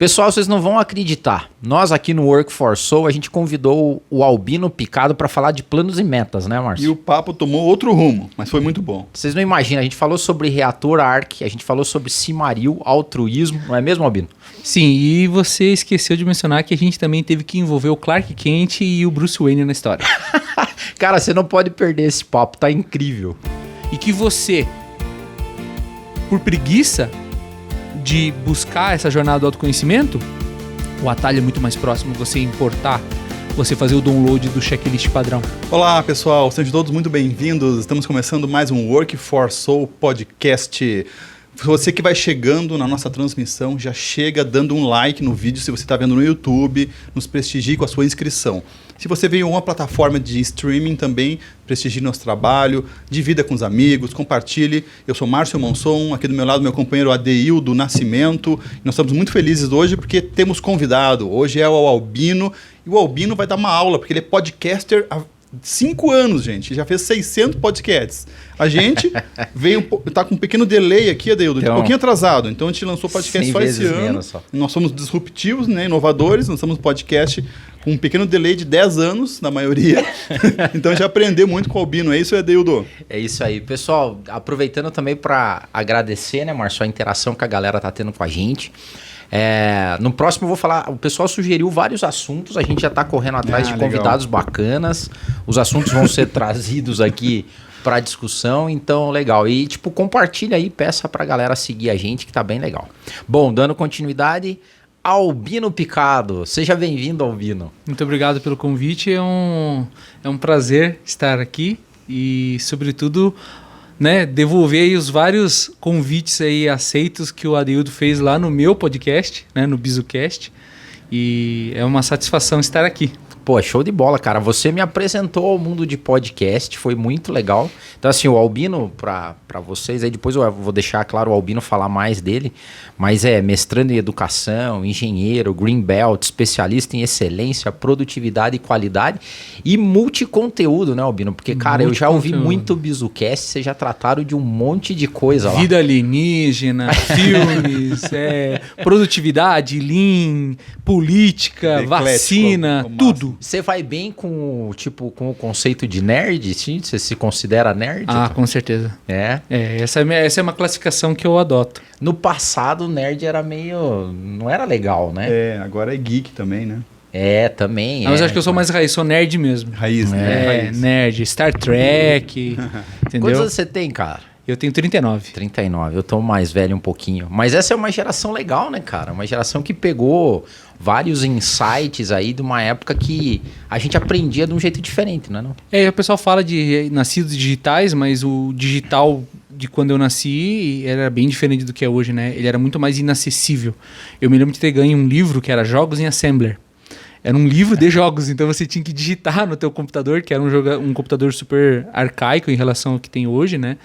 Pessoal, vocês não vão acreditar. Nós aqui no Work for Soul, a gente convidou o Albino Picado para falar de planos e metas, né, Márcio? E o papo tomou outro rumo, mas foi muito bom. Vocês não imaginam, a gente falou sobre reator ARC, a gente falou sobre Silmaril, altruísmo, não é mesmo, Albino? Sim, e você esqueceu de mencionar que a gente também teve que envolver o Clark Kent e o Bruce Wayne na história. Cara, você não pode perder esse papo, tá incrível. E que você, por preguiça de buscar essa jornada do autoconhecimento, o atalho é muito mais próximo, você importar, você fazer o download do checklist padrão. Olá, pessoal, sejam todos muito bem-vindos. Estamos começando mais um Work for Soul podcast. Você que vai chegando na nossa transmissão, já chega dando um like no vídeo se você está vendo no YouTube, nos prestigie com a sua inscrição. Se você veio em uma plataforma de streaming também, prestigie nosso trabalho, divida com os amigos, compartilhe. Eu sou Márcio Monson, aqui do meu lado meu companheiro Adeildo Nascimento. Nós estamos muito felizes hoje porque temos convidado. Hoje é o Albino, e o Albino vai dar uma aula, porque ele é podcaster há 5 anos, gente. Já fez 600 podcasts. A gente tá com um pequeno delay aqui, Adeildo, então, um pouquinho atrasado. Então a gente lançou podcast só esse ano. Nós somos disruptivos, né, inovadores, nós somos podcast com um pequeno delay de 10 anos, na maioria. Então já aprendeu muito com o Albino, é isso, Adeildo? É isso aí. Pessoal, aproveitando também para agradecer, né, Márcio, a interação que a galera tá tendo com a gente. No próximo eu vou falar, o pessoal sugeriu vários assuntos, a gente já está correndo atrás de convidados bacanas, os assuntos vão ser trazidos aqui para discussão, então legal. E tipo, compartilha aí, peça pra galera seguir a gente que tá bem legal. Bom, dando continuidade, Albino Picado, seja bem-vindo, Albino. Muito obrigado pelo convite, é um prazer estar aqui e sobretudo, né, devolver aí os vários convites aí aceitos que o Adeildo fez lá no meu podcast, né, no BizuCast, e é uma satisfação estar aqui. Pô, show de bola, cara. Você me apresentou ao mundo de podcast, foi muito legal. Então, assim, o Albino, pra vocês, aí depois eu vou deixar, claro, o Albino falar mais dele, mas é mestrando em educação, engenheiro, green belt, especialista em excelência, produtividade e qualidade e multiconteúdo, né, Albino? Porque, cara, eu já ouvi muito BizuCast, vocês já trataram de um monte de coisa lá. Vida alienígena, filmes, produtividade, lean, política, vacina, tudo. Você vai bem com o conceito de nerd, sim? Você se considera nerd? Ah, com certeza. Essa é uma classificação que eu adoto. No passado, nerd era meio... não era legal, né? Agora é geek também, né? Também. Mas acho que eu sou mais raiz, sou nerd mesmo. Raiz, né? Raiz. Nerd, Star Trek, entendeu? Quantos anos você tem, cara? Eu tenho 39. 39, eu tô mais velho um pouquinho. Mas essa é uma geração legal, né, cara? Uma geração que pegou vários insights aí de uma época que a gente aprendia de um jeito diferente, não é? O pessoal fala de nascidos digitais, mas o digital de quando eu nasci era bem diferente do que é hoje, né? Ele era muito mais inacessível. Eu me lembro de ter ganho um livro que era Jogos em Assembler. Era um livro de jogos, então você tinha que digitar no teu computador, que era um computador super arcaico em relação ao que tem hoje, né?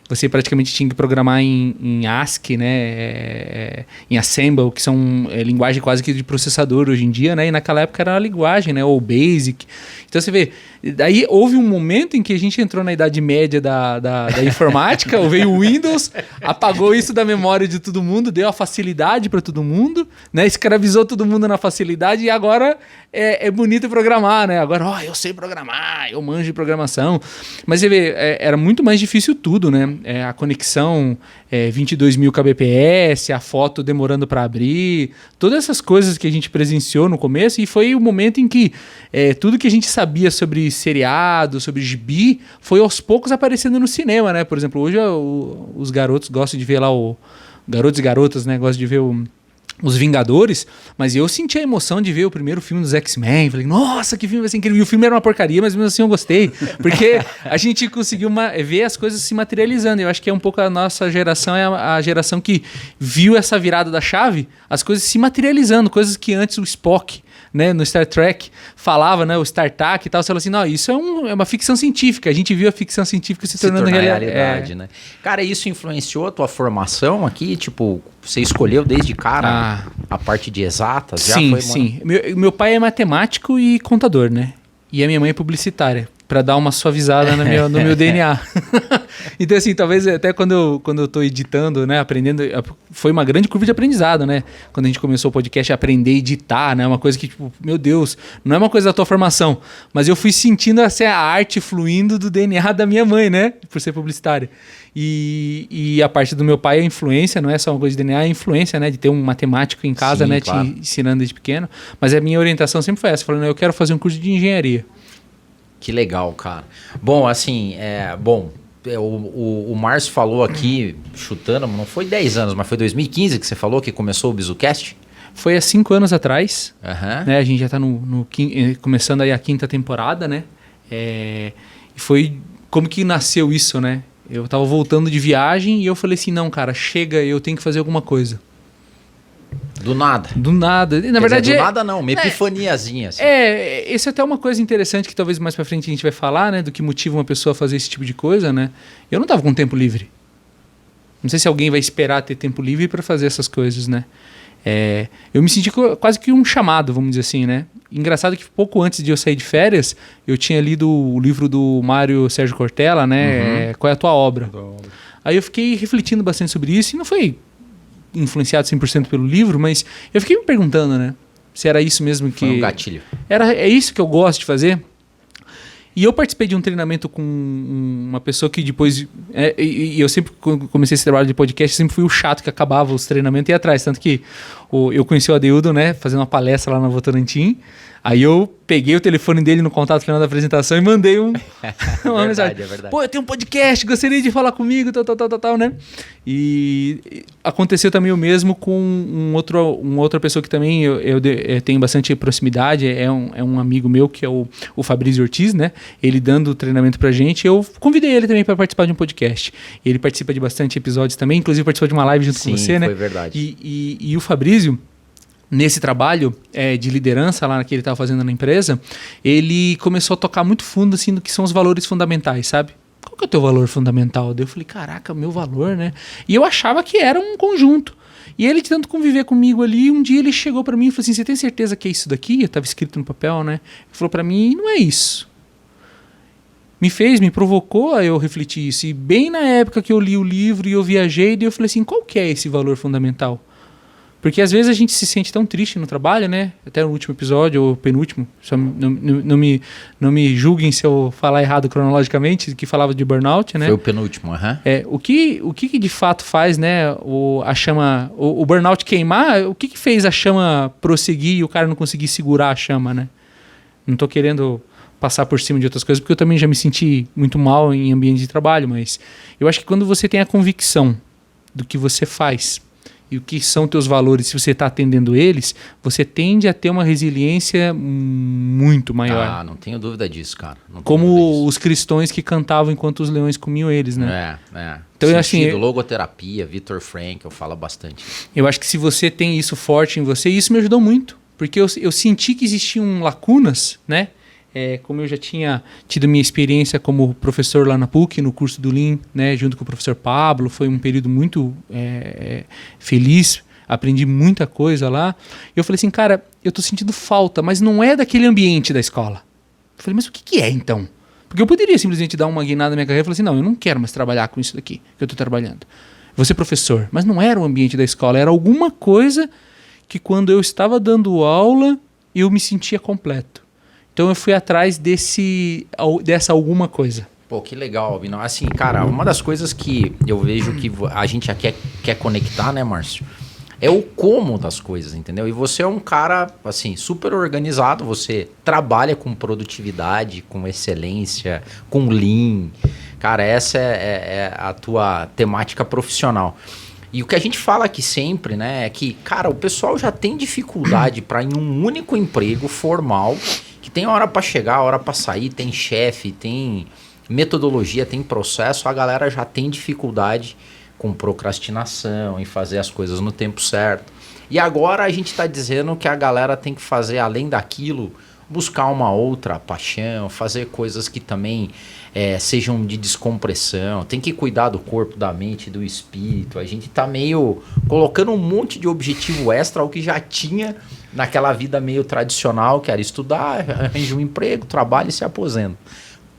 Você praticamente tinha que programar em ASCII, né? Em Assemble, que são linguagem quase que de processador hoje em dia, né? E naquela época era a linguagem, né? Ou Basic. Então você vê, daí houve um momento em que a gente entrou na idade média da informática, veio o Windows, apagou isso da memória de todo mundo, deu a facilidade para todo mundo, né? Escravizou todo mundo na facilidade e agora é bonito programar, né? Agora, eu sei programar, eu manjo de programação. Mas você vê, era muito mais difícil tudo, né? A conexão 22.000 kbps, a foto demorando para abrir, todas essas coisas que a gente presenciou no começo, e foi o momento em que tudo que a gente sabia sobre seriado, sobre gibi, foi aos poucos aparecendo no cinema, né? Por exemplo, hoje os garotos gostam de ver lá garotos e garotas, né? Gostam de ver Os Vingadores, mas eu senti a emoção de ver o primeiro filme dos X-Men. Falei, nossa, que filme vai ser incrível. E o filme era uma porcaria, mas mesmo assim eu gostei. Porque a gente conseguiu ver as coisas se materializando. Eu acho que é um pouco a nossa geração, é a geração que viu essa virada da chave, as coisas se materializando, coisas que antes o Spock, né, no Star Trek, falava, né, o StarTAC e tal, você falou assim, não, isso é uma ficção científica, a gente viu a ficção científica se tornando realidade, né? Cara, isso influenciou a tua formação aqui? Tipo, você escolheu desde cara a parte de exatas? Sim. Meu pai é matemático e contador, né? E a minha mãe é publicitária. pra dar uma suavizada no meu DNA. Então, assim, talvez até quando eu tô editando, né, aprendendo, foi uma grande curva de aprendizado, né? Quando a gente começou o podcast, aprender a editar, né? Uma coisa que, tipo, meu Deus, não é uma coisa da tua formação, mas eu fui sentindo assim, a arte fluindo do DNA da minha mãe, né? Por ser publicitária. E a parte do meu pai, a influência, não é só uma coisa de DNA, é a influência, né? De ter um matemático em casa, né? Claro. Te ensinando desde pequeno. Mas a minha orientação sempre foi essa, falando, eu quero fazer um curso de engenharia. Que legal, cara. Bom, assim, o Márcio falou aqui, chutando, não foi 10 anos, mas foi 2015 que você falou que começou o BizuCast? Foi há 5 anos atrás, né? A gente já está começando aí a 5ª temporada, né? E foi como que nasceu isso, né? Eu tava voltando de viagem e eu falei assim, não, cara, chega, eu tenho que fazer alguma coisa. Do nada? Do nada. Na verdade, do nada não, uma epifaniazinha. Assim. Isso é até uma coisa interessante que talvez mais pra frente a gente vai falar, né? Do que motiva uma pessoa a fazer esse tipo de coisa, né? Eu não tava com tempo livre. Não sei se alguém vai esperar ter tempo livre para fazer essas coisas, né? Eu me senti quase que um chamado, vamos dizer assim, né? Engraçado que pouco antes de eu sair de férias, eu tinha lido o livro do Mário Sérgio Cortella, né? Qual é a tua obra? Aí eu fiquei refletindo bastante sobre isso e não foi influenciado 100% pelo livro, mas eu fiquei me perguntando, né? Se era isso mesmo que... Foi um gatilho. É isso que eu gosto de fazer? E eu participei de um treinamento com uma pessoa que depois... E eu sempre, quando comecei esse trabalho de podcast, sempre fui o chato que acabava os treinamentos e ia atrás. Tanto que eu conheci o Adeildo, né? Fazendo uma palestra lá na Votorantim. Aí eu peguei o telefone dele no contato final da apresentação e mandei uma mensagem. É verdade. Pô, eu tenho um podcast, gostaria de falar comigo, tal, né? E aconteceu também o mesmo com uma outra pessoa que também eu tenho bastante proximidade, é um amigo meu, que é o Fabrício Ortiz, né? Ele dando treinamento pra gente, eu convidei ele também para participar de um podcast. Ele participa de bastante episódios também, inclusive participou de uma live junto com você, né? Sim, foi verdade. E o Fabrício, nesse trabalho de liderança lá que ele estava fazendo na empresa, ele começou a tocar muito fundo assim, no que são os valores fundamentais, sabe? Qual que é o teu valor fundamental? Daí eu falei, caraca, meu valor, né? E eu achava que era um conjunto. E ele, de tanto conviver comigo ali, um dia ele chegou para mim e falou assim, você tem certeza que é isso daqui? Eu estava escrito no papel, né? Ele falou para mim, não é isso. Me provocou a eu refletir isso. E bem na época que eu li o livro e eu viajei, daí eu falei assim, qual que é esse valor fundamental? Porque às vezes a gente se sente tão triste no trabalho, né? Até no último episódio, ou penúltimo, só não me julguem se eu falar errado cronologicamente, que falava de burnout, né? Foi o penúltimo, O que de fato faz, né, a chama, o burnout queimar, o que fez a chama prosseguir e o cara não conseguir segurar a chama, né? Não tô querendo passar por cima de outras coisas, porque eu também já me senti muito mal em ambiente de trabalho, mas eu acho que quando você tem a convicção do que você faz e o que são teus valores, se você está atendendo eles, você tende a ter uma resiliência muito maior. Ah, não tenho dúvida disso, cara. Como os cristãos que cantavam enquanto os leões comiam eles, né? Então, sentido, assim, logoterapia, Viktor Frankl, fala bastante. Eu acho que se você tem isso forte em você, isso me ajudou muito, porque eu senti que existiam lacunas, né? Como eu já tinha tido minha experiência como professor lá na PUC, no curso do Lean, né, junto com o professor Pablo, foi um período muito feliz, aprendi muita coisa lá. E eu falei assim, cara, eu tô sentindo falta, mas não é daquele ambiente da escola. Eu falei, mas o que é então? Porque eu poderia simplesmente dar uma guinada na minha carreira e falar assim, não, eu não quero mais trabalhar com isso daqui que eu tô trabalhando. Vou ser professor. Mas não era o ambiente da escola, era alguma coisa que quando eu estava dando aula, eu me sentia completo. Então eu fui atrás dessa alguma coisa. Pô, que legal, Albino. Assim, cara, uma das coisas que eu vejo que a gente já quer conectar, né, Márcio? É o como das coisas, entendeu? E você é um cara, assim, super organizado. Você trabalha com produtividade, com excelência, com lean. Cara, essa é a tua temática profissional. E o que a gente fala aqui sempre, né, é que, cara, o pessoal já tem dificuldade para em um único emprego formal, que tem hora para chegar, hora para sair, tem chefe, tem metodologia, tem processo, a galera já tem dificuldade com procrastinação, em fazer as coisas no tempo certo. E agora a gente está dizendo que a galera tem que fazer, além daquilo, buscar uma outra paixão, fazer coisas que também sejam de descompressão, tem que cuidar do corpo, da mente, do espírito. A gente tá meio colocando um monte de objetivo extra ao que já tinha naquela vida meio tradicional, que era estudar, arranja um emprego, trabalha e se aposenta.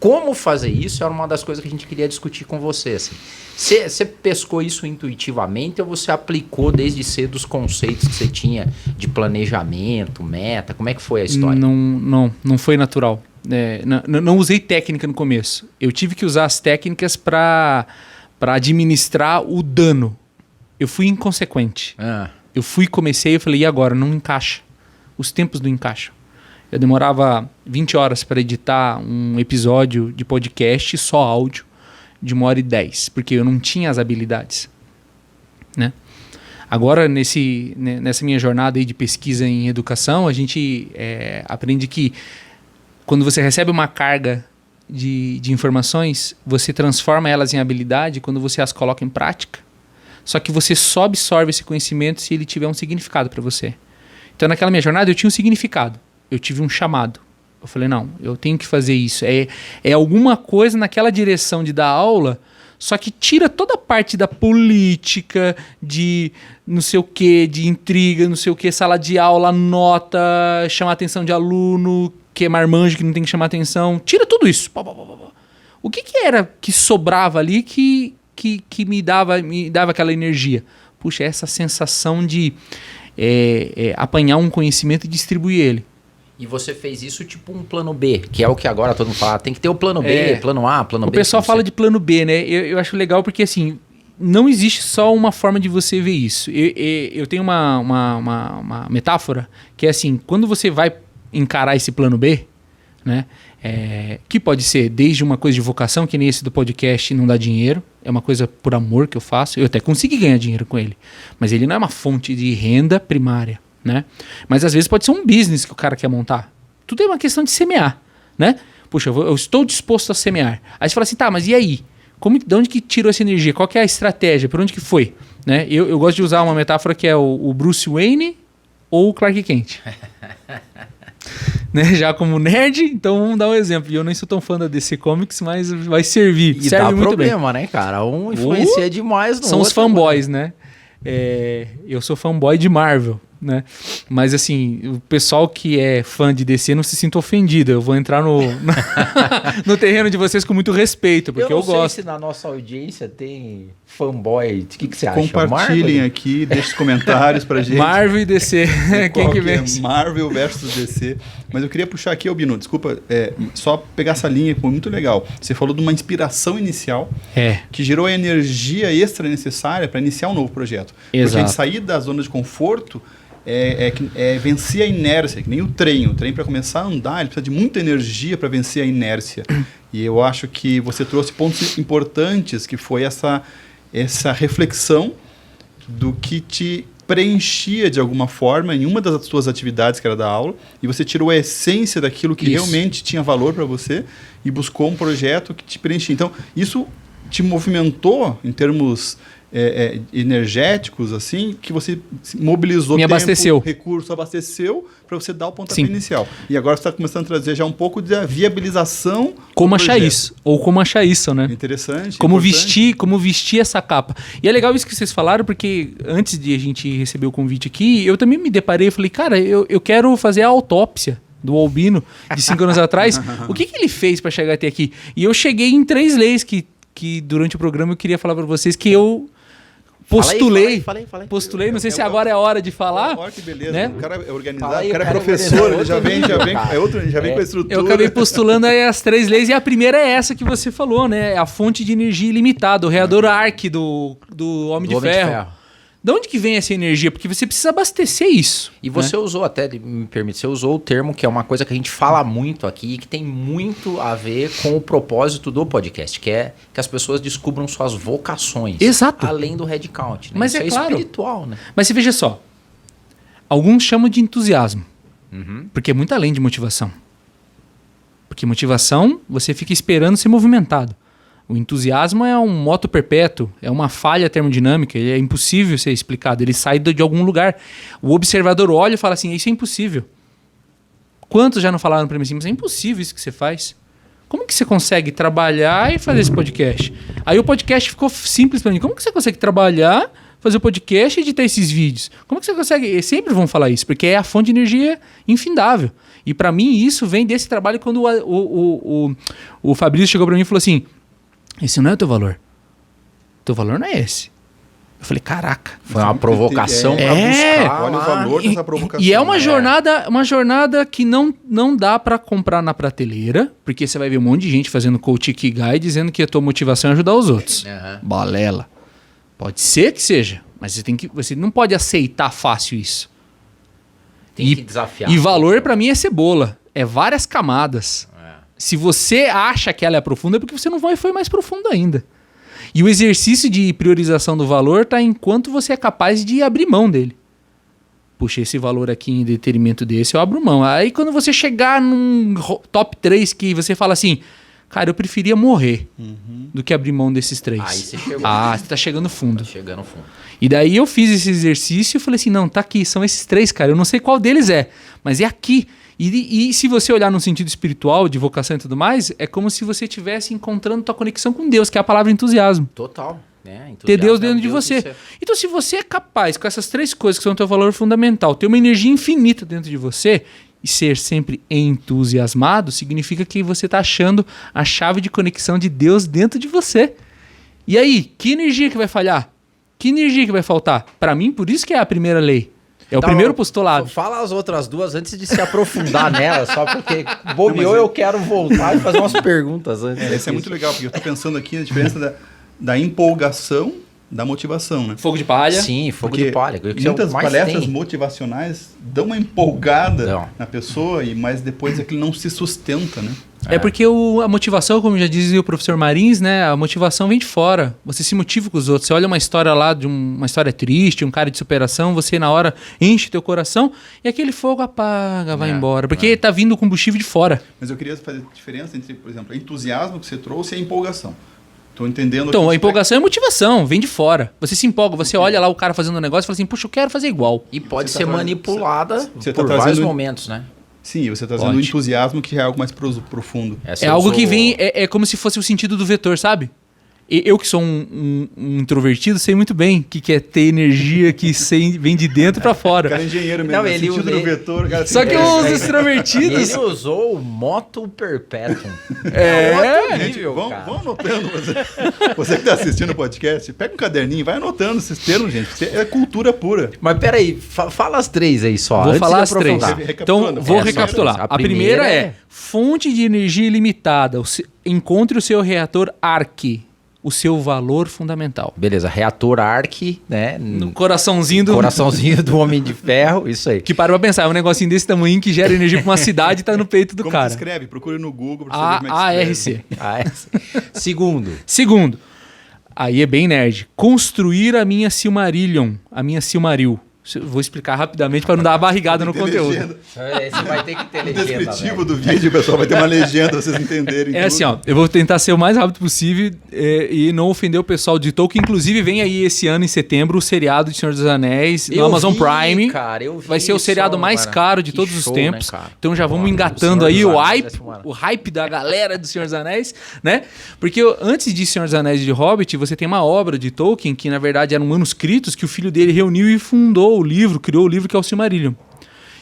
como fazer isso era uma das coisas que a gente queria discutir com você. Assim. Você pescou isso intuitivamente ou você aplicou desde cedo os conceitos que você tinha de planejamento, meta? Como é que foi a história? Não foi natural. Não usei técnica no começo. Eu tive que usar as técnicas para administrar o dano. Eu fui inconsequente. Eu comecei e falei, e agora? Não encaixa. Os tempos não encaixam. Eu demorava 20 horas para editar um episódio de podcast, só áudio, de 1h10, porque eu não tinha as habilidades. Né? Agora, nessa minha jornada aí de pesquisa em educação, a gente aprende que quando você recebe uma carga de informações, você transforma elas em habilidade quando você as coloca em prática. Só que você só absorve esse conhecimento se ele tiver um significado para você. Então, naquela minha jornada, eu tinha um significado. Eu tive um chamado. Eu falei, não, eu tenho que fazer isso. É alguma coisa naquela direção de dar aula, só que tira toda a parte da política, de não sei o que, de intriga, não sei o que, sala de aula, nota, chamar a atenção de aluno, que é marmanjo, que não tem que chamar atenção. Tira tudo isso. O que era que sobrava ali que me dava aquela energia? Puxa, essa sensação de apanhar um conhecimento e distribuir ele. E você fez isso tipo um plano B, que é o que agora todo mundo fala. Tem que ter o plano B, plano A, plano B. O pessoal fala de plano B, né? Eu acho legal porque, assim, não existe só uma forma de você ver isso. Eu tenho uma metáfora que é assim, quando você vai encarar esse plano B, né? Que pode ser desde uma coisa de vocação, que nem esse do podcast não dá dinheiro, é uma coisa por amor que eu faço, eu até consegui ganhar dinheiro com ele, mas ele não é uma fonte de renda primária, né? Mas às vezes pode ser um business que o cara quer montar, tudo é uma questão de semear, né? Puxa, eu estou disposto a semear. Aí você fala assim, tá, mas e aí? De onde que tirou essa energia? Qual que é a estratégia? Por onde que foi? Né? Eu gosto de usar uma metáfora que é o Bruce Wayne ou o Clark Kent. Né? Já como nerd, então vamos dar um exemplo. E eu nem sou tão fã da DC Comics, mas vai servir. E serve dá muito problema, bem. Né, cara? Um influencia demais no São outro. os fanboys, né? Eu sou fanboy de Marvel, né? Mas assim, o pessoal que é fã de DC não se sinta ofendido. Eu vou entrar no terreno de vocês com muito respeito, porque eu gosto. Eu não sei se na nossa audiência tem fanboy. O que você acha? Compartilhem aqui, deixem os comentários pra gente. Marvel e DC. Quem que vence? Marvel versus DC. Mas eu queria puxar aqui, Albino, desculpa, só pegar essa linha, foi muito legal. Você falou de uma inspiração inicial que gerou a energia extra necessária para iniciar um novo projeto. Exato. Porque a gente sair da zona de conforto vencer a inércia, que nem o trem. O trem, para começar a andar, ele precisa de muita energia para vencer a inércia. E eu acho que você trouxe pontos importantes, que foi essa reflexão do que te preenchia de alguma forma em uma das suas atividades, que era da aula, e você tirou a essência daquilo que realmente tinha valor para você e buscou um projeto que te preenchia. Então, isso te movimentou em termos energéticos, assim, que você mobilizou abasteceu. Recurso, abasteceu para você dar o pontapé inicial. E agora você está começando a trazer já um pouco da viabilização. Como achar isso, ou como achar isso, né? Interessante. Como vestir essa capa. E é legal isso que vocês falaram, porque antes de a gente receber o convite aqui, eu também me deparei e falei, cara, eu quero fazer a autópsia do Albino de 5 anos atrás. O que ele fez para chegar até aqui? E eu cheguei em 3 leis que durante o programa eu queria falar para vocês que eu postulei. Falei. Postulei, não sei se agora é a hora de falar. Olha que beleza. Né? O cara é organizado, o cara é professor, ele já vem com a estrutura. Eu acabei postulando aí as 3 leis e a primeira é essa que você falou, né? A fonte de energia ilimitada, o reador Arc do Homem de Ferro. De onde que vem essa energia? Porque você precisa abastecer isso. E você usou até, me permite, você usou o termo que é uma coisa que a gente fala muito aqui e que tem muito a ver com o propósito do podcast, que é que as pessoas descubram suas vocações. Exato. Além do headcount. Né? Mas isso claro. Espiritual, né? Mas você veja só, alguns chamam de entusiasmo, porque é muito além de motivação. Porque motivação, você fica esperando ser movimentado. O entusiasmo é um moto perpétuo, é uma falha termodinâmica, ele é impossível ser explicado, ele sai de algum lugar. O observador olha e fala assim, isso é impossível. Quantos já não falaram para mim assim, mas é impossível isso que você faz? Como que você consegue trabalhar e fazer esse podcast? Aí o podcast ficou simples para mim, como que você consegue trabalhar, fazer o podcast e editar esses vídeos. Como que você consegue? Eles sempre vão falar isso, porque é a fonte de energia infindável. E para mim isso vem desse trabalho quando o Fabrício chegou para mim e falou assim, esse não é o teu valor. Teu valor não é esse. Eu falei, caraca. Foi uma provocação pra buscar. Olha o valor dessa provocação. E é uma jornada que não dá pra comprar na prateleira, porque você vai ver um monte de gente fazendo coach Ikigai dizendo que a tua motivação é ajudar os outros. Balela. Pode ser que seja, mas você não pode aceitar fácil isso. Tem que desafiar. E valor pra mim é cebola. É várias camadas. Se você acha que ela é profunda, é porque você não foi mais profundo ainda. E o exercício de priorização do valor está enquanto você é capaz de abrir mão dele. Puxa, esse valor aqui em detrimento desse, eu abro mão. Aí quando você chegar num top 3 que você fala assim, cara, eu preferia morrer do que abrir mão desses 3. Aí você chegou. Você tá chegando fundo. Tá chegando fundo. E daí eu fiz esse exercício e falei assim, não, tá aqui, são esses 3, cara. Eu não sei qual deles é, mas é aqui. E se você olhar no sentido espiritual, de vocação e tudo mais, é como se você estivesse encontrando tua conexão com Deus, que é a palavra entusiasmo. Total. Né? Ter Deus dentro de você. Então, se você é capaz, com essas 3 coisas que são o teu valor fundamental, ter uma energia infinita dentro de você e ser sempre entusiasmado, significa que você está achando a chave de conexão de Deus dentro de você. E aí, que energia que vai falhar? Que energia que vai faltar? Para mim, por isso que é a primeira lei. É o primeiro postulado. Fala as outras 2 antes de se aprofundar nela, só porque bobeou, eu quero voltar e fazer umas perguntas antes. Isso é muito legal, porque eu estou pensando aqui na diferença da empolgação da motivação, né? Fogo de palha. Sim, fogo de palha. Muitas palestras motivacionais dão uma empolgada na pessoa, mas depois aquilo não se sustenta, né? É porque a motivação, como já dizia o professor Marins, né? A motivação vem de fora. Você se motiva com os outros. Você olha uma história lá, uma história triste, um cara de superação, você na hora enche teu coração e aquele fogo apaga, vai embora. Porque tá vindo o combustível de fora. Mas eu queria fazer a diferença entre, por exemplo, o entusiasmo que você trouxe e a empolgação. Tô entendendo. Então, a empolgação é motivação, vem de fora. Você se empolga, você olha lá o cara fazendo um negócio e fala assim, puxa, eu quero fazer igual. E pode ser manipulada por vários momentos, né? Sim, você está trazendo um entusiasmo que é algo mais profundo. É algo que vem, é como se fosse o sentido do vetor, sabe? Eu que sou um introvertido, sei muito bem o que é ter energia que vem de dentro para fora. O cara é engenheiro mesmo, não, sentido do vetor. Cara, só que os extrovertidos... Ele usou o moto perpétuo. Nível, vão anotando. Você que está assistindo o podcast, pega um caderninho, vai anotando esses termos, gente. É cultura pura. Mas peraí, fala as 3 aí só. Vou falar as 3. Então, vou recapitular. A primeira é fonte de energia ilimitada. Encontre o seu reator ARC. O seu valor fundamental. Beleza, reator ARC, né? No coraçãozinho do Homem de Ferro, isso aí. Que para pra pensar, é um negocinho desse tamanho que gera energia pra uma cidade e tá no peito do cara. Como escreve? Procure no Google pra saber como é que escreve. ARC. Segundo. Aí é bem nerd. Construir a minha Silmarillion, a minha Silmaril. Vou explicar rapidamente para não dar uma barrigada no conteúdo. Você vai ter que ter legenda. No descritivo do vídeo, pessoal, vai ter uma legenda pra vocês entenderem. Assim, ó, eu vou tentar ser o mais rápido possível e não ofender o pessoal de Tolkien. Inclusive, vem aí esse ano, em setembro, o seriado de Senhor dos Anéis no Amazon Prime. Cara, vai ser o seriado mais caro de todos os tempos. Né, então já vamos engatando aí o hype da galera do Senhor dos Anéis, né? Porque antes de Senhor dos Anéis e de Hobbit, você tem uma obra de Tolkien que, na verdade, eram manuscritos que o filho dele reuniu e fundou criou o livro que é o Silmarillion.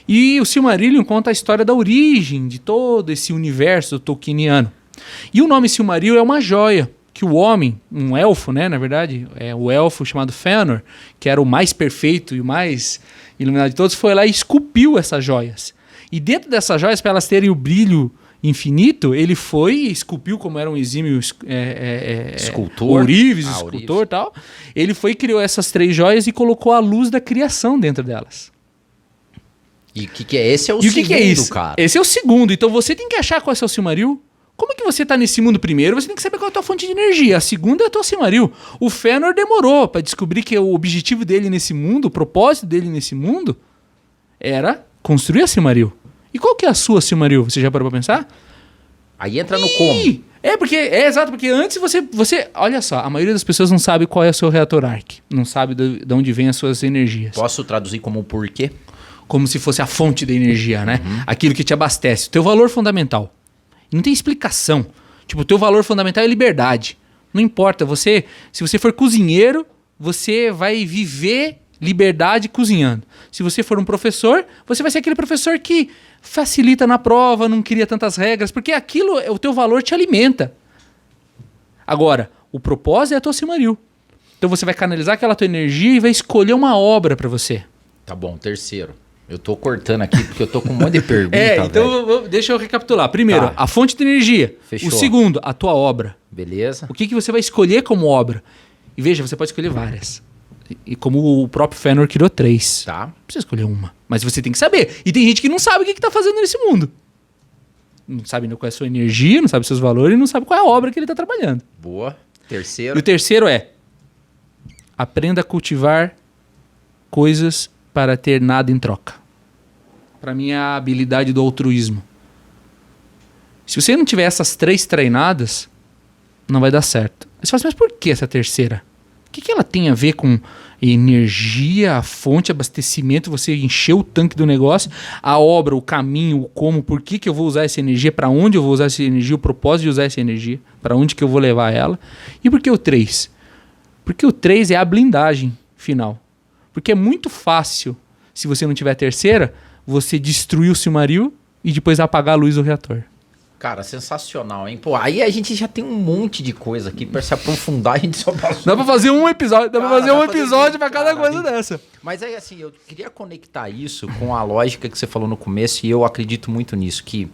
E o Silmarillion conta a história da origem de todo esse universo tolkieniano. E o nome Silmaril é uma joia que o homem, um elfo, né, na verdade, é o elfo chamado Fëanor, que era o mais perfeito e o mais iluminado de todos, foi lá e esculpiu essas joias. E dentro dessas joias, para elas terem o brilho infinito, ele foi e esculpiu, como era um exímio escultor, ourives, escultor e tal. Ele foi e criou essas 3 joias e colocou a luz da criação dentro delas. E o que é? Esse é o segundo, segundo, que é isso? Cara. Esse é o segundo. Então você tem que achar qual é o Silmaril. Como é que você tá nesse mundo primeiro? Você tem que saber qual é a tua fonte de energia. A segunda é a tua Silmaril. O Fëanor demorou para descobrir que o objetivo dele nesse mundo, o propósito dele nesse mundo, era construir a Silmaril. E qual que é a sua Silmaril? Você já parou pra pensar? Aí entra no como. Exato, porque antes você... Olha só, a maioria das pessoas não sabe qual é o seu reator ARC. Não sabe de onde vêm as suas energias. Posso traduzir como porquê? Como se fosse a fonte da energia, né? Aquilo que te abastece. O teu valor fundamental. Não tem explicação. Tipo, o teu valor fundamental é liberdade. Não importa, se você for cozinheiro, você vai viver liberdade cozinhando. Se você for um professor, você vai ser aquele professor que facilita na prova, não cria tantas regras, porque aquilo, o teu valor te alimenta. Agora, o propósito é a tua Silmaril. Então você vai canalizar aquela tua energia e vai escolher uma obra para você. Tá bom, terceiro. Eu tô cortando aqui porque eu tô com um monte de pergunta, então deixa eu recapitular. Primeiro, Tá. a fonte de energia. Fechou. O segundo, a tua obra. Beleza? O que você vai escolher como obra? E veja, você pode escolher várias. E como o próprio Fëanor criou 3. Tá. Não precisa escolher uma. Mas você tem que saber. E tem gente que não sabe o que tá fazendo nesse mundo. Não sabe qual é a sua energia, não sabe os seus valores e não sabe qual é a obra que ele tá trabalhando. Boa. E Terceiro. o terceiro é: aprenda a cultivar coisas para ter nada em troca. Para mim é a habilidade do altruísmo. Se você não tiver essas 3 treinadas, não vai dar certo. Aí você fala assim, mas por que essa terceira? O que ela tem a ver com energia, a fonte, abastecimento, você encher o tanque do negócio, a obra, o caminho, o como, por que eu vou usar essa energia, para onde eu vou usar essa energia, o propósito de usar essa energia, para onde que eu vou levar ela. E por que o 3? Porque o 3 é a blindagem final. Porque é muito fácil, se você não tiver a terceira, você destruir o Silmaril e depois apagar a luz do reator. Cara, sensacional, hein? Pô, aí a gente já tem um monte de coisa aqui pra se aprofundar, a gente só passou. Dá pra fazer um episódio, Cara, dá pra fazer pra cada coisa dessa. Mas aí, assim, eu queria conectar isso com a lógica que você falou no começo, e eu acredito muito nisso, que,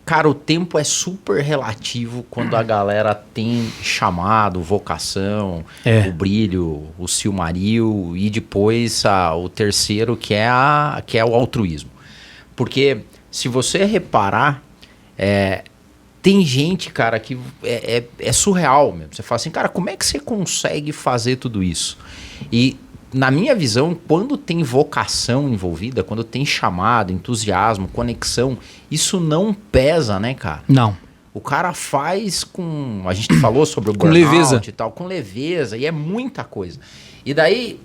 cara, o tempo é super relativo quando a galera tem chamado, vocação, o brilho, o Silmaril, e depois o terceiro, que é o altruísmo. Porque, se você reparar, tem gente, cara, que é surreal mesmo. Você fala assim, cara, como é que você consegue fazer tudo isso? E, na minha visão, quando tem vocação envolvida, quando tem chamado, entusiasmo, conexão, isso não pesa, né, cara? Não. O cara faz com... A gente falou sobre o Com burnout leveza. e tal, com leveza, e é muita coisa. E daí...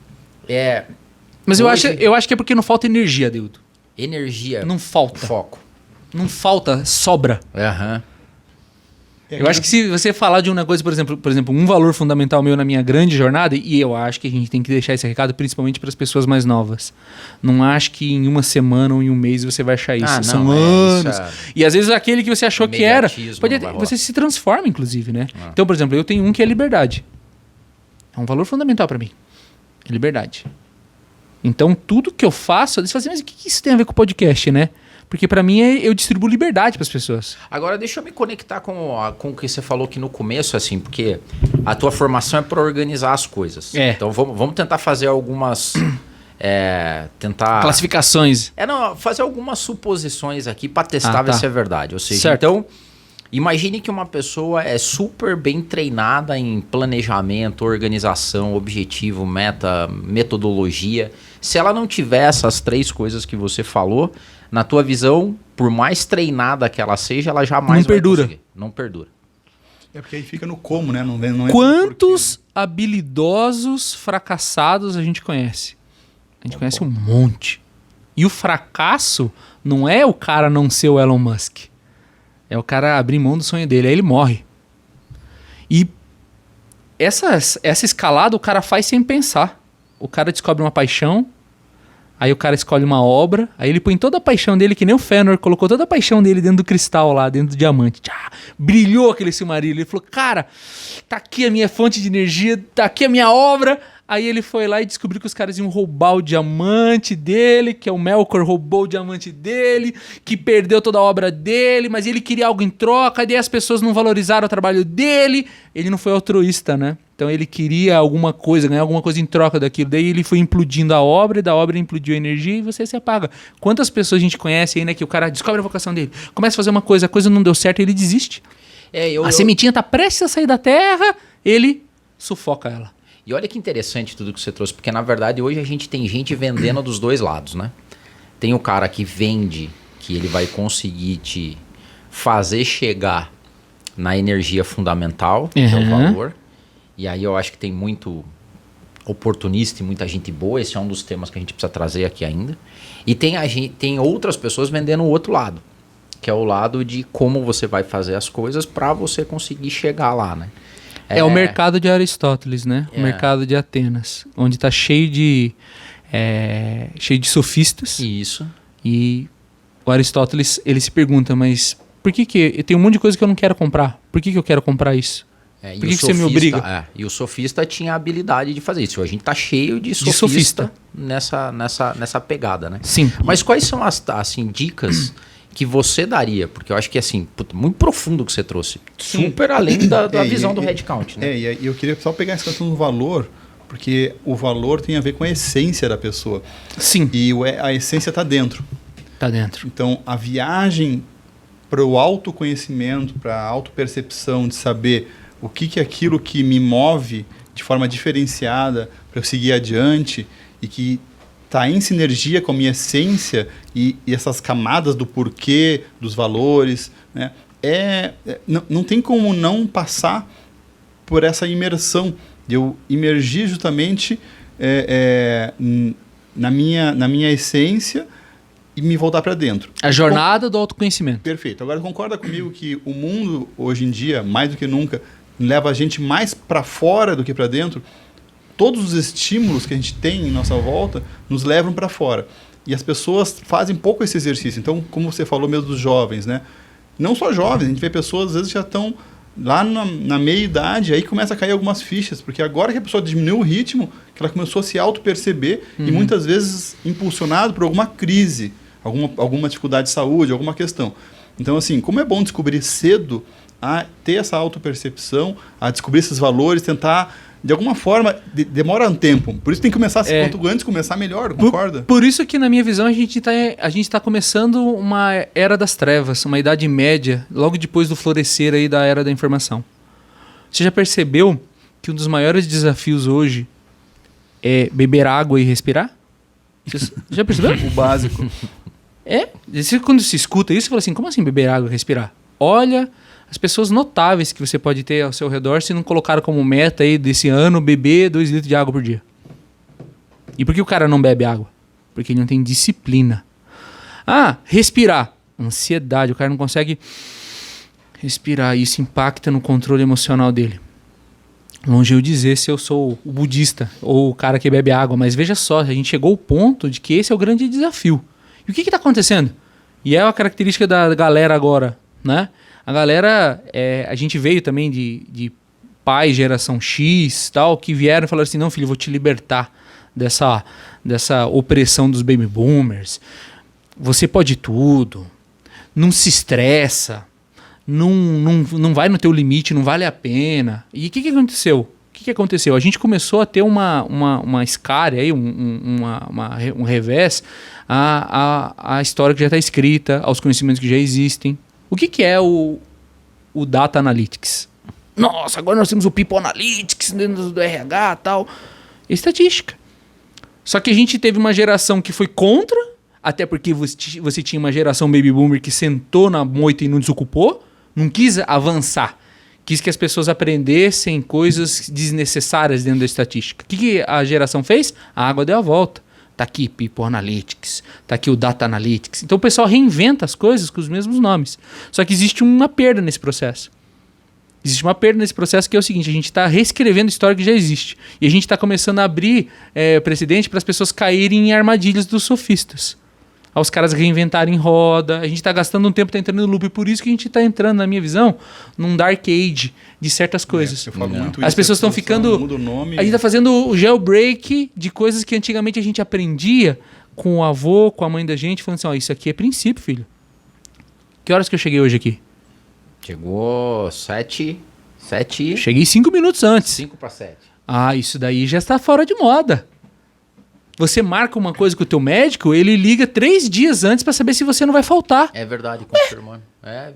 Mas hoje- eu acho que é porque não falta energia, Deudo. energia, Não falta. foco. Não falta, sobra. Aham. Eu acho que se você falar de uma coisa, por exemplo, um valor fundamental meu na minha grande jornada, e eu acho que a gente tem que deixar esse recado principalmente para as pessoas mais novas. Não acho que em uma semana ou em um mês você vai achar isso. Ah, não, São isso anos. E às vezes aquele que você achou que era, Imediatismo pode, não vai rolar. você se transforma, inclusive, né? Então, por exemplo, eu tenho um que é liberdade. É um valor fundamental para mim. É liberdade. Então, tudo que eu faço, você fala assim, mas o que isso tem a ver com o podcast, né? Porque para mim eu distribuo liberdade para as pessoas. Agora, deixa eu me conectar com o que você falou aqui no começo, assim, porque a tua formação é para organizar as coisas. Então, vamos tentar fazer algumas... tentar... Classificações. Fazer algumas suposições aqui para testar tá. ver se é verdade. Ou seja, Certo. então, imagine que uma pessoa é super bem treinada em planejamento, organização, objetivo, meta, metodologia. Se ela não tiver essas 3 coisas que você falou, na tua visão, por mais treinada que ela seja, ela jamais vai conseguir. Não perdura. É porque aí fica no como, né? Não é Quantos habilidosos fracassados a gente conhece? A gente conhece um monte. E o fracasso não é o cara não ser o Elon Musk. É o cara abrir mão do sonho dele. Aí ele morre. E essa escalada o cara faz sem pensar. O cara descobre uma paixão. Aí o cara escolhe uma obra, aí ele põe toda a paixão dele, que nem o Fëanor, colocou toda a paixão dele dentro do cristal lá, dentro do diamante. Tchá, brilhou aquele Silmaril. Ele falou, cara, tá aqui a minha fonte de energia, tá aqui a minha obra. Aí ele foi lá e descobriu que os caras iam roubar o diamante dele, que é o Melkor roubou o diamante dele, que perdeu toda a obra dele, mas ele queria algo em troca, daí as pessoas não valorizaram o trabalho dele. Ele não foi altruísta, né? Então ele queria alguma coisa, ganhar alguma coisa em troca daquilo. Daí ele foi implodindo a obra, e da obra implodiu a energia e você se apaga. Quantas pessoas a gente conhece aí, né? Que o cara descobre a vocação dele, começa a fazer uma coisa, a coisa não deu certo e ele desiste. A sementinha tá prestes a sair da terra, ele sufoca ela. E olha que interessante tudo que você trouxe, porque na verdade hoje a gente tem gente vendendo dos dois lados, né? Tem o cara que vende, que ele vai conseguir te fazer chegar na energia fundamental, que é o valor. E aí eu acho que tem muito oportunista e muita gente boa. Esse é um dos temas que a gente precisa trazer aqui ainda. E tem outras pessoas vendendo o outro lado, que é o lado de como você vai fazer as coisas para você conseguir chegar lá, né? É o mercado de Aristóteles, né? O mercado de Atenas, onde está cheio de sofistas. Isso. E o Aristóteles, ele se pergunta, mas por que tem um monte de coisa que eu não quero comprar? Por que eu quero comprar isso? Por que você me obriga? E o sofista tinha a habilidade de fazer isso. A gente tá cheio de sofista. Nessa pegada, né? Sim. Mas quais são as assim, dicas que você daria? Porque eu acho que assim, muito profundo o que você trouxe. Super além da visão do headcount, né? E eu queria só pegar essa questão do valor, porque o valor tem a ver com a essência da pessoa. Sim. E a essência está dentro. Está dentro. Então, a viagem para o autoconhecimento, para a autopercepção, de saber o que é aquilo que me move de forma diferenciada para eu seguir adiante e que está em sinergia com a minha essência e essas camadas do porquê, dos valores, né? Não tem como não passar por essa imersão, de eu imergir justamente na minha essência e me voltar para dentro. A jornada do autoconhecimento. Perfeito. Agora, concorda comigo que o mundo, hoje em dia, mais do que nunca, leva a gente mais para fora do que para dentro? Todos os estímulos que a gente tem em nossa volta nos levam para fora. E as pessoas fazem pouco esse exercício. Então, como você falou mesmo dos jovens, né? Não só jovens, a gente vê pessoas, às vezes, já estão lá na meia-idade, aí começa a cair algumas fichas, porque agora que a pessoa diminuiu o ritmo, que ela começou a se auto-perceber, e muitas vezes impulsionado por alguma crise, alguma dificuldade de saúde, alguma questão. Então, assim, como é bom descobrir cedo, a ter essa auto-percepção, a descobrir esses valores, tentar, de alguma forma, demora um tempo. Por isso tem que começar, quanto antes começar, melhor, concorda? Por isso que, na minha visão, a gente tá começando uma era das trevas, uma idade média, logo depois do florescer aí da era da informação. Você já percebeu que um dos maiores desafios hoje é beber água e respirar? Você já percebeu? O básico. Quando se escuta isso, você fala assim, como assim beber água e respirar? Olha as pessoas notáveis que você pode ter ao seu redor se não colocaram como meta aí desse ano beber 2 litros de água por dia. E por que o cara não bebe água? Porque ele não tem disciplina. Respirar. Ansiedade, o cara não consegue respirar. Isso impacta no controle emocional dele. Longe eu dizer se eu sou o budista ou o cara que bebe água, mas veja só, a gente chegou ao ponto de que esse é o grande desafio. E o que está acontecendo? E é a característica da galera agora, né? A galera, a gente veio também de pais, geração X, tal, que vieram e falaram assim, não filho, eu vou te libertar dessa opressão dos baby boomers. Você pode tudo, não se estressa, não vai no teu limite, não vale a pena. E o que aconteceu? O que aconteceu? A gente começou a ter uma escária, aí, um revés à história que já está escrita, aos conhecimentos que já existem. O que é o Data Analytics? Nossa, agora nós temos o People Analytics dentro do RH e tal. Estatística. Só que a gente teve uma geração que foi contra, até porque você tinha uma geração baby boomer que sentou na moita e não desocupou, não quis avançar. Quis que as pessoas aprendessem coisas desnecessárias dentro da estatística. O que a geração fez? A água deu a volta. Está aqui People Analytics, está aqui o Data Analytics. Então o pessoal reinventa as coisas com os mesmos nomes. Só que existe uma perda nesse processo. Existe uma perda nesse processo que é o seguinte, a gente está reescrevendo a história que já existe. E a gente está começando a abrir precedente para as pessoas caírem em armadilhas dos sofistas. Aos caras reinventarem roda. A gente está gastando um tempo entrando no loop. Por isso que a gente está entrando, na minha visão, num dark age de certas coisas. Eu falo muito As isso, pessoas estão ficando... Muda o nome. A gente está fazendo o jailbreak de coisas que antigamente a gente aprendia com o avô, com a mãe da gente, falando assim, isso aqui é princípio, filho. Que horas que eu cheguei hoje aqui? Chegou 7. Cheguei 5 minutos antes. 5 para 7. Isso daí já está fora de moda. Você marca uma coisa com o teu médico, ele liga 3 dias antes para saber se você não vai faltar. É verdade, confirmando.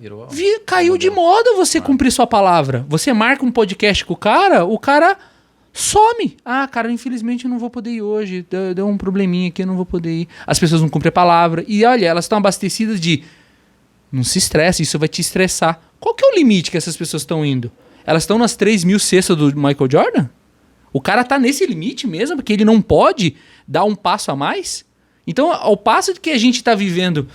Virou. Caiu de moda você cumprir sua palavra. Você marca um podcast com o cara some. Cara, infelizmente eu não vou poder ir hoje. Deu um probleminha aqui, eu não vou poder ir. As pessoas não cumprem a palavra. E olha, elas estão abastecidas de... Não se estresse, isso vai te estressar. Qual que é o limite que essas pessoas estão indo? Elas estão nas 3.000 cestas do Michael Jordan? O cara tá nesse limite mesmo, porque ele não pode dar um passo a mais? Então, ao passo de que a gente está vivendo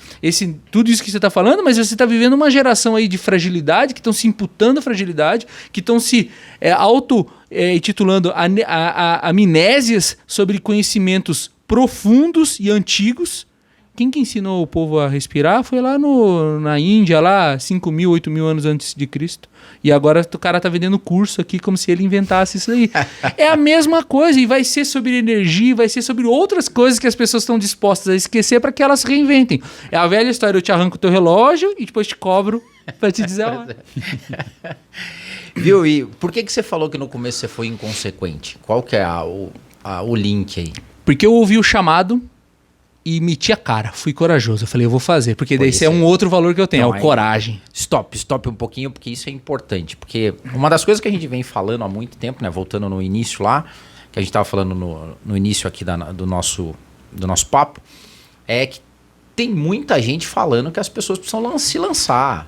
tudo isso que você está falando, mas você está vivendo uma geração aí de fragilidade, que estão se imputando fragilidade, que estão se auto-titulando amnésias sobre conhecimentos profundos e antigos. Quem que ensinou o povo a respirar foi lá na Índia, lá 5.000, 8.000 anos antes de Cristo. E agora o cara tá vendendo curso aqui como se ele inventasse isso aí. É a mesma coisa, e vai ser sobre energia, vai ser sobre outras coisas que as pessoas estão dispostas a esquecer para que elas se reinventem. É a velha história, eu te arranco o teu relógio e depois te cobro para te dizer a hora. Viu? E por que você falou que no começo você foi inconsequente? Qual que é o link aí? Porque eu ouvi o chamado e meti a cara, fui corajoso. Eu falei, eu vou fazer, porque daí esse é um outro valor que eu tenho, é o coragem. Stop um pouquinho, porque isso é importante. Porque uma das coisas que a gente vem falando há muito tempo, né? Voltando no início lá, que a gente estava falando no início aqui do nosso papo, é que tem muita gente falando que as pessoas precisam se lançar.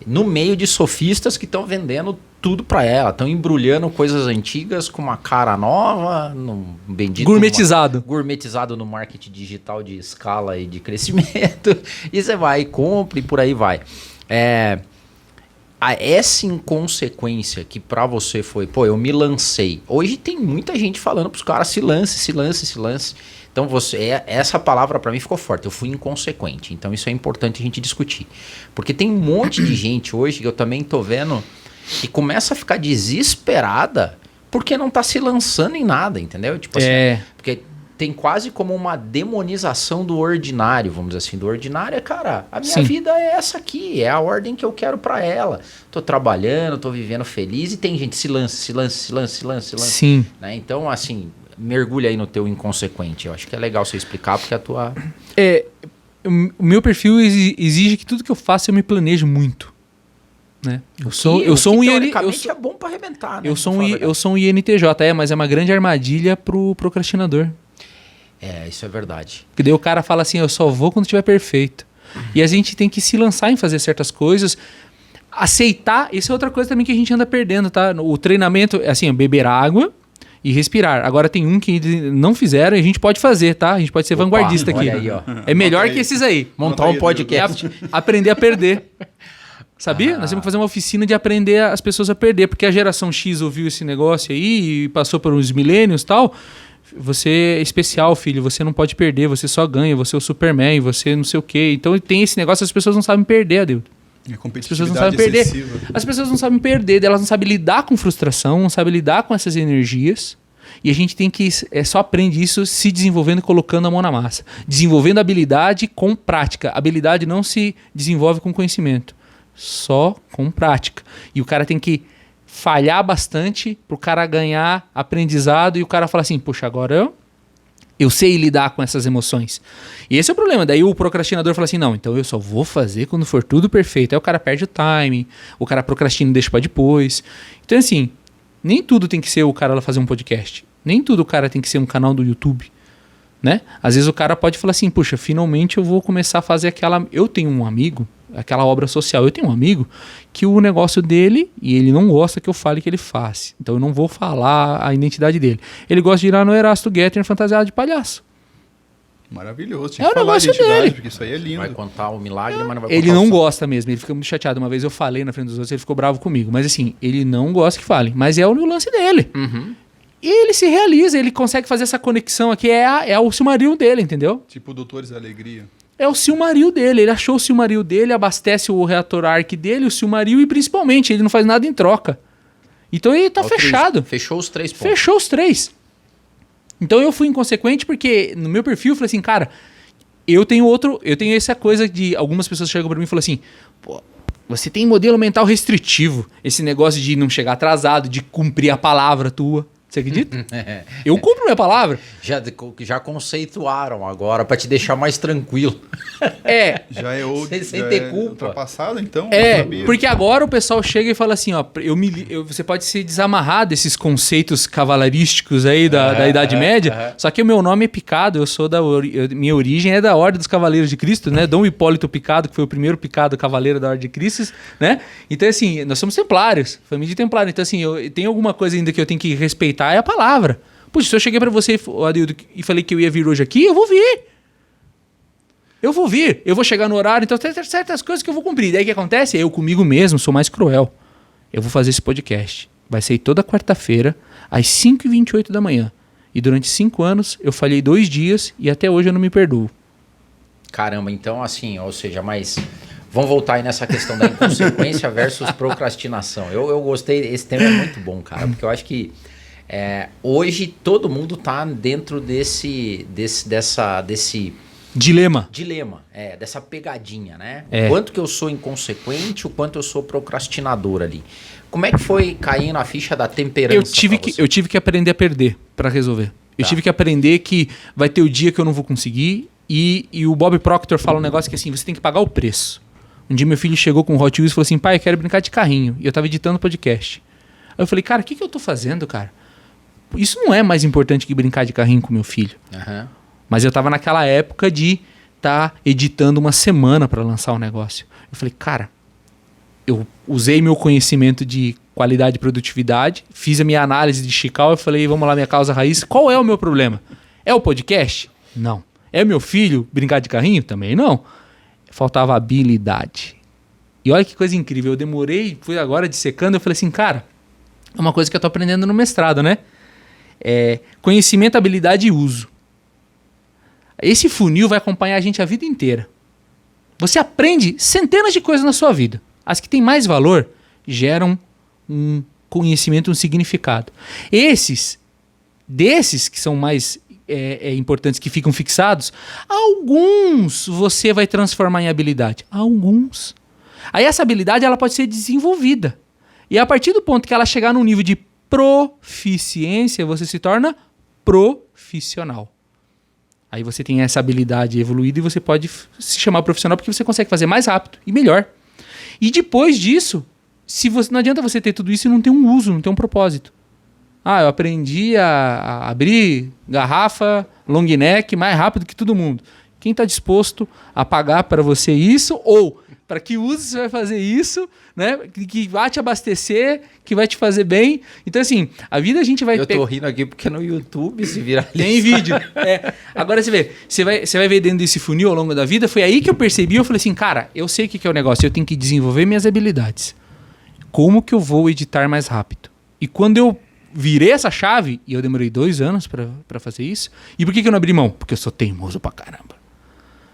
No meio de sofistas que estão vendendo tudo para ela, estão embrulhando coisas antigas com uma cara nova, bendito gourmetizado no marketing digital de escala e de crescimento, e você vai e compra e por aí vai. Essa inconsequência que para você foi, eu me lancei. Hoje tem muita gente falando pros caras, se lance. Então essa palavra para mim ficou forte, eu fui inconsequente. Então isso é importante a gente discutir. Porque tem um monte de gente hoje que eu também tô vendo que começa a ficar desesperada porque não tá se lançando em nada, entendeu? Tipo assim, porque tem quase como uma demonização do ordinário, vamos dizer assim. Do ordinário cara, a minha vida é essa aqui, é a ordem que eu quero para ela. Tô trabalhando, tô vivendo feliz e tem gente se lance. Sim. Né? Então, assim, mergulha aí no teu inconsequente. Eu acho que é legal você explicar, porque a tua... O meu perfil exige que tudo que eu faço eu me planejo muito. Né? Eu sou um teoricamente é bom para arrebentar, né? Eu sou um INTJ, mas é uma grande armadilha pro procrastinador. Isso é verdade. Porque daí o cara fala assim, eu só vou quando estiver perfeito. E a gente tem que se lançar em fazer certas coisas, aceitar. Isso é outra coisa também que a gente anda perdendo, tá? O treinamento, assim, beber água e respirar. Agora tem um que não fizeram e a gente pode fazer, tá? A gente pode ser vanguardista aqui. Aí, ó. É melhor que esses aí. Montar um podcast. Aprender a perder. Sabia? Nós temos que fazer uma oficina de aprender as pessoas a perder, porque a geração X ouviu esse negócio aí e passou por uns milênios e tal. Você é especial, filho, você não pode perder, você só ganha, você é o Superman, você não sei o quê. Então tem esse negócio, as pessoas não sabem perder, Adildo. As pessoas não sabem perder. As pessoas não sabem perder, elas não sabem lidar com frustração, não sabem lidar com essas energias. E a gente tem que só aprende isso se desenvolvendo e colocando a mão na massa. Desenvolvendo habilidade com prática. Habilidade não se desenvolve com conhecimento. Só com prática. E o cara tem que falhar bastante pro cara ganhar aprendizado e o cara fala assim, puxa, agora eu sei lidar com essas emoções. E esse é o problema. Daí o procrastinador fala assim, não, então eu só vou fazer quando for tudo perfeito. Aí o cara perde o timing, o cara procrastina e deixa pra depois. Então assim, nem tudo tem que ser o cara lá fazer um podcast. Nem tudo o cara tem que ser um canal do YouTube. Né? Às vezes o cara pode falar assim, puxa, finalmente eu vou começar a fazer aquela... Eu tenho um amigo, aquela obra social, eu tenho um amigo que o negócio dele, e ele não gosta que eu fale que ele faz, então eu não vou falar a identidade dele. Ele gosta de ir lá no Erasto Getter fantasiado de palhaço. Maravilhoso, tinha que falar a identidade dele. Porque isso aí é lindo. Vai contar o milagre, mas não vai contar ele não gosta mesmo, ele fica muito chateado. Uma vez eu falei na frente dos outros, ele ficou bravo comigo, mas assim, ele não gosta que fale, mas é o lance dele. E ele se realiza, ele consegue fazer essa conexão aqui, é o Silmaril dele, entendeu? Tipo Doutores da Alegria. É o Silmaril dele, ele achou o Silmaril dele, abastece o reator Arc dele, o Silmaril, e principalmente, ele não faz nada em troca. Então ele tá fechado. Fechou os 3 pontos. Fechou os 3. Então eu fui inconsequente porque no meu perfil eu falei assim, cara, eu tenho essa coisa de algumas pessoas chegam pra mim e falam assim, pô, você tem modelo mental restritivo, esse negócio de não chegar atrasado, de cumprir a palavra tua. Você acredita? Eu cumpro minha palavra. Já conceituaram agora para te deixar mais tranquilo. Já é outro. Sem ter culpa. Ultrapassado, então. Porque agora o pessoal chega e fala assim, ó, você pode se desamarrar desses conceitos cavalarísticos aí da Idade Média, só que o meu nome é Picado, eu sou minha origem é da Ordem dos Cavaleiros de Cristo, né? Dom Hipólito Picado, que foi o primeiro Picado cavaleiro da Ordem de Cristo, né? Então assim, nós somos templários, família de templário. Então assim, eu tenho alguma coisa ainda que eu tenho que respeitar, é a palavra. Puxa, se eu cheguei pra você, Adildo, e falei que eu ia vir hoje aqui, eu vou vir. Eu vou vir, eu vou chegar no horário, então tem certas coisas que eu vou cumprir. Daí o que acontece? Eu comigo mesmo sou mais cruel. Eu vou fazer esse podcast. Vai sair toda quarta-feira, às 5h28 da manhã. E durante 5 anos, eu falhei 2 dias e até hoje eu não me perdoo. Caramba, então assim, ou seja, mas vamos voltar aí nessa questão da inconsequência versus procrastinação. Eu gostei, esse tema é muito bom, cara, porque eu acho que hoje todo mundo tá dentro desse Dilema. Dessa pegadinha, né? É. O quanto que eu sou inconsequente, o quanto eu sou procrastinador ali. Como é que foi cair na ficha da temperança? Eu tive que aprender a perder para resolver. Eu tive que aprender que vai ter o dia que eu não vou conseguir e o Bob Proctor fala um negócio que assim, você tem que pagar o preço. Um dia meu filho chegou com o Hot Wheels e falou assim, pai, eu quero brincar de carrinho. E eu tava editando podcast. Aí eu falei, cara, o que eu tô fazendo, cara? Isso não é mais importante que brincar de carrinho com meu filho. Uhum. Mas eu tava naquela época de estar editando uma semana para lançar o negócio. Eu falei, cara, eu usei meu conhecimento de qualidade e produtividade, fiz a minha análise de Chicago, eu falei, vamos lá, minha causa raiz, qual é o meu problema? É o podcast? Não. É meu filho brincar de carrinho? Também não. Faltava habilidade. E olha que coisa incrível, eu demorei, fui agora dissecando, eu falei assim, cara, é uma coisa que eu tô aprendendo no mestrado, né? Conhecimento, habilidade e uso. Esse funil vai acompanhar a gente a vida inteira. Você aprende centenas de coisas na sua vida. As que têm mais valor geram um conhecimento, um significado. Desses que são mais importantes, que ficam fixados, alguns você vai transformar em habilidade. Alguns. Aí essa habilidade ela pode ser desenvolvida. E a partir do ponto que ela chegar num nível de proficiência, você se torna profissional. Aí você tem essa habilidade evoluída e você pode se chamar profissional porque você consegue fazer mais rápido e melhor. E depois disso, não adianta você ter tudo isso e não ter um uso, não ter um propósito. Eu aprendi a abrir garrafa long neck mais rápido que todo mundo. Quem está disposto a pagar para você isso ou para que uso você vai fazer isso, né? Que vai te abastecer, que vai te fazer bem. Então, assim, a vida a gente vai... Eu tô rindo aqui porque no YouTube se viraliza. Tem vídeo. Agora você vê, você vai ver dentro desse funil ao longo da vida, foi aí que eu percebi, eu falei assim, cara, eu sei o que é o negócio, eu tenho que desenvolver minhas habilidades. Como que eu vou editar mais rápido? E quando eu virei essa chave, e eu demorei 2 anos pra fazer isso, e por que eu não abri mão? Porque eu sou teimoso pra caramba.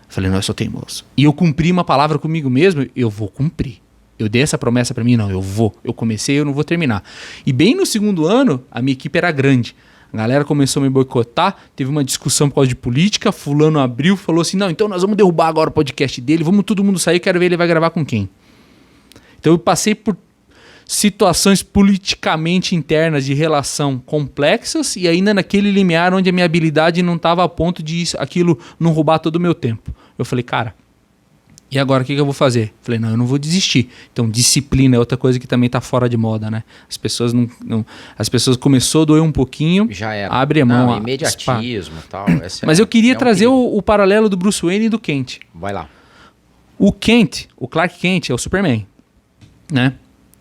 Falei, não, eu sou teimoso. E eu cumpri uma palavra comigo mesmo, eu vou cumprir. Eu dei essa promessa pra mim, não, eu vou. Eu comecei, eu não vou terminar. E bem no 2º ano, a minha equipe era grande. A galera começou a me boicotar, teve uma discussão por causa de política, fulano abriu, falou assim, não, então nós vamos derrubar agora o podcast dele, vamos todo mundo sair, quero ver ele vai gravar com quem. Então eu passei por situações politicamente internas de relação complexas e ainda naquele limiar onde a minha habilidade não estava a ponto de aquilo não roubar todo o meu tempo. Eu falei, cara, e agora o que eu vou fazer? Falei, não, eu não vou desistir. Então, disciplina é outra coisa que também está fora de moda, né? As pessoas as pessoas começou a doer um pouquinho, já era. Abre a mão. Imediatismo e tal. Mas eu queria trazer o paralelo do Bruce Wayne e do Kent. Vai lá. O Clark Kent é o Superman, né?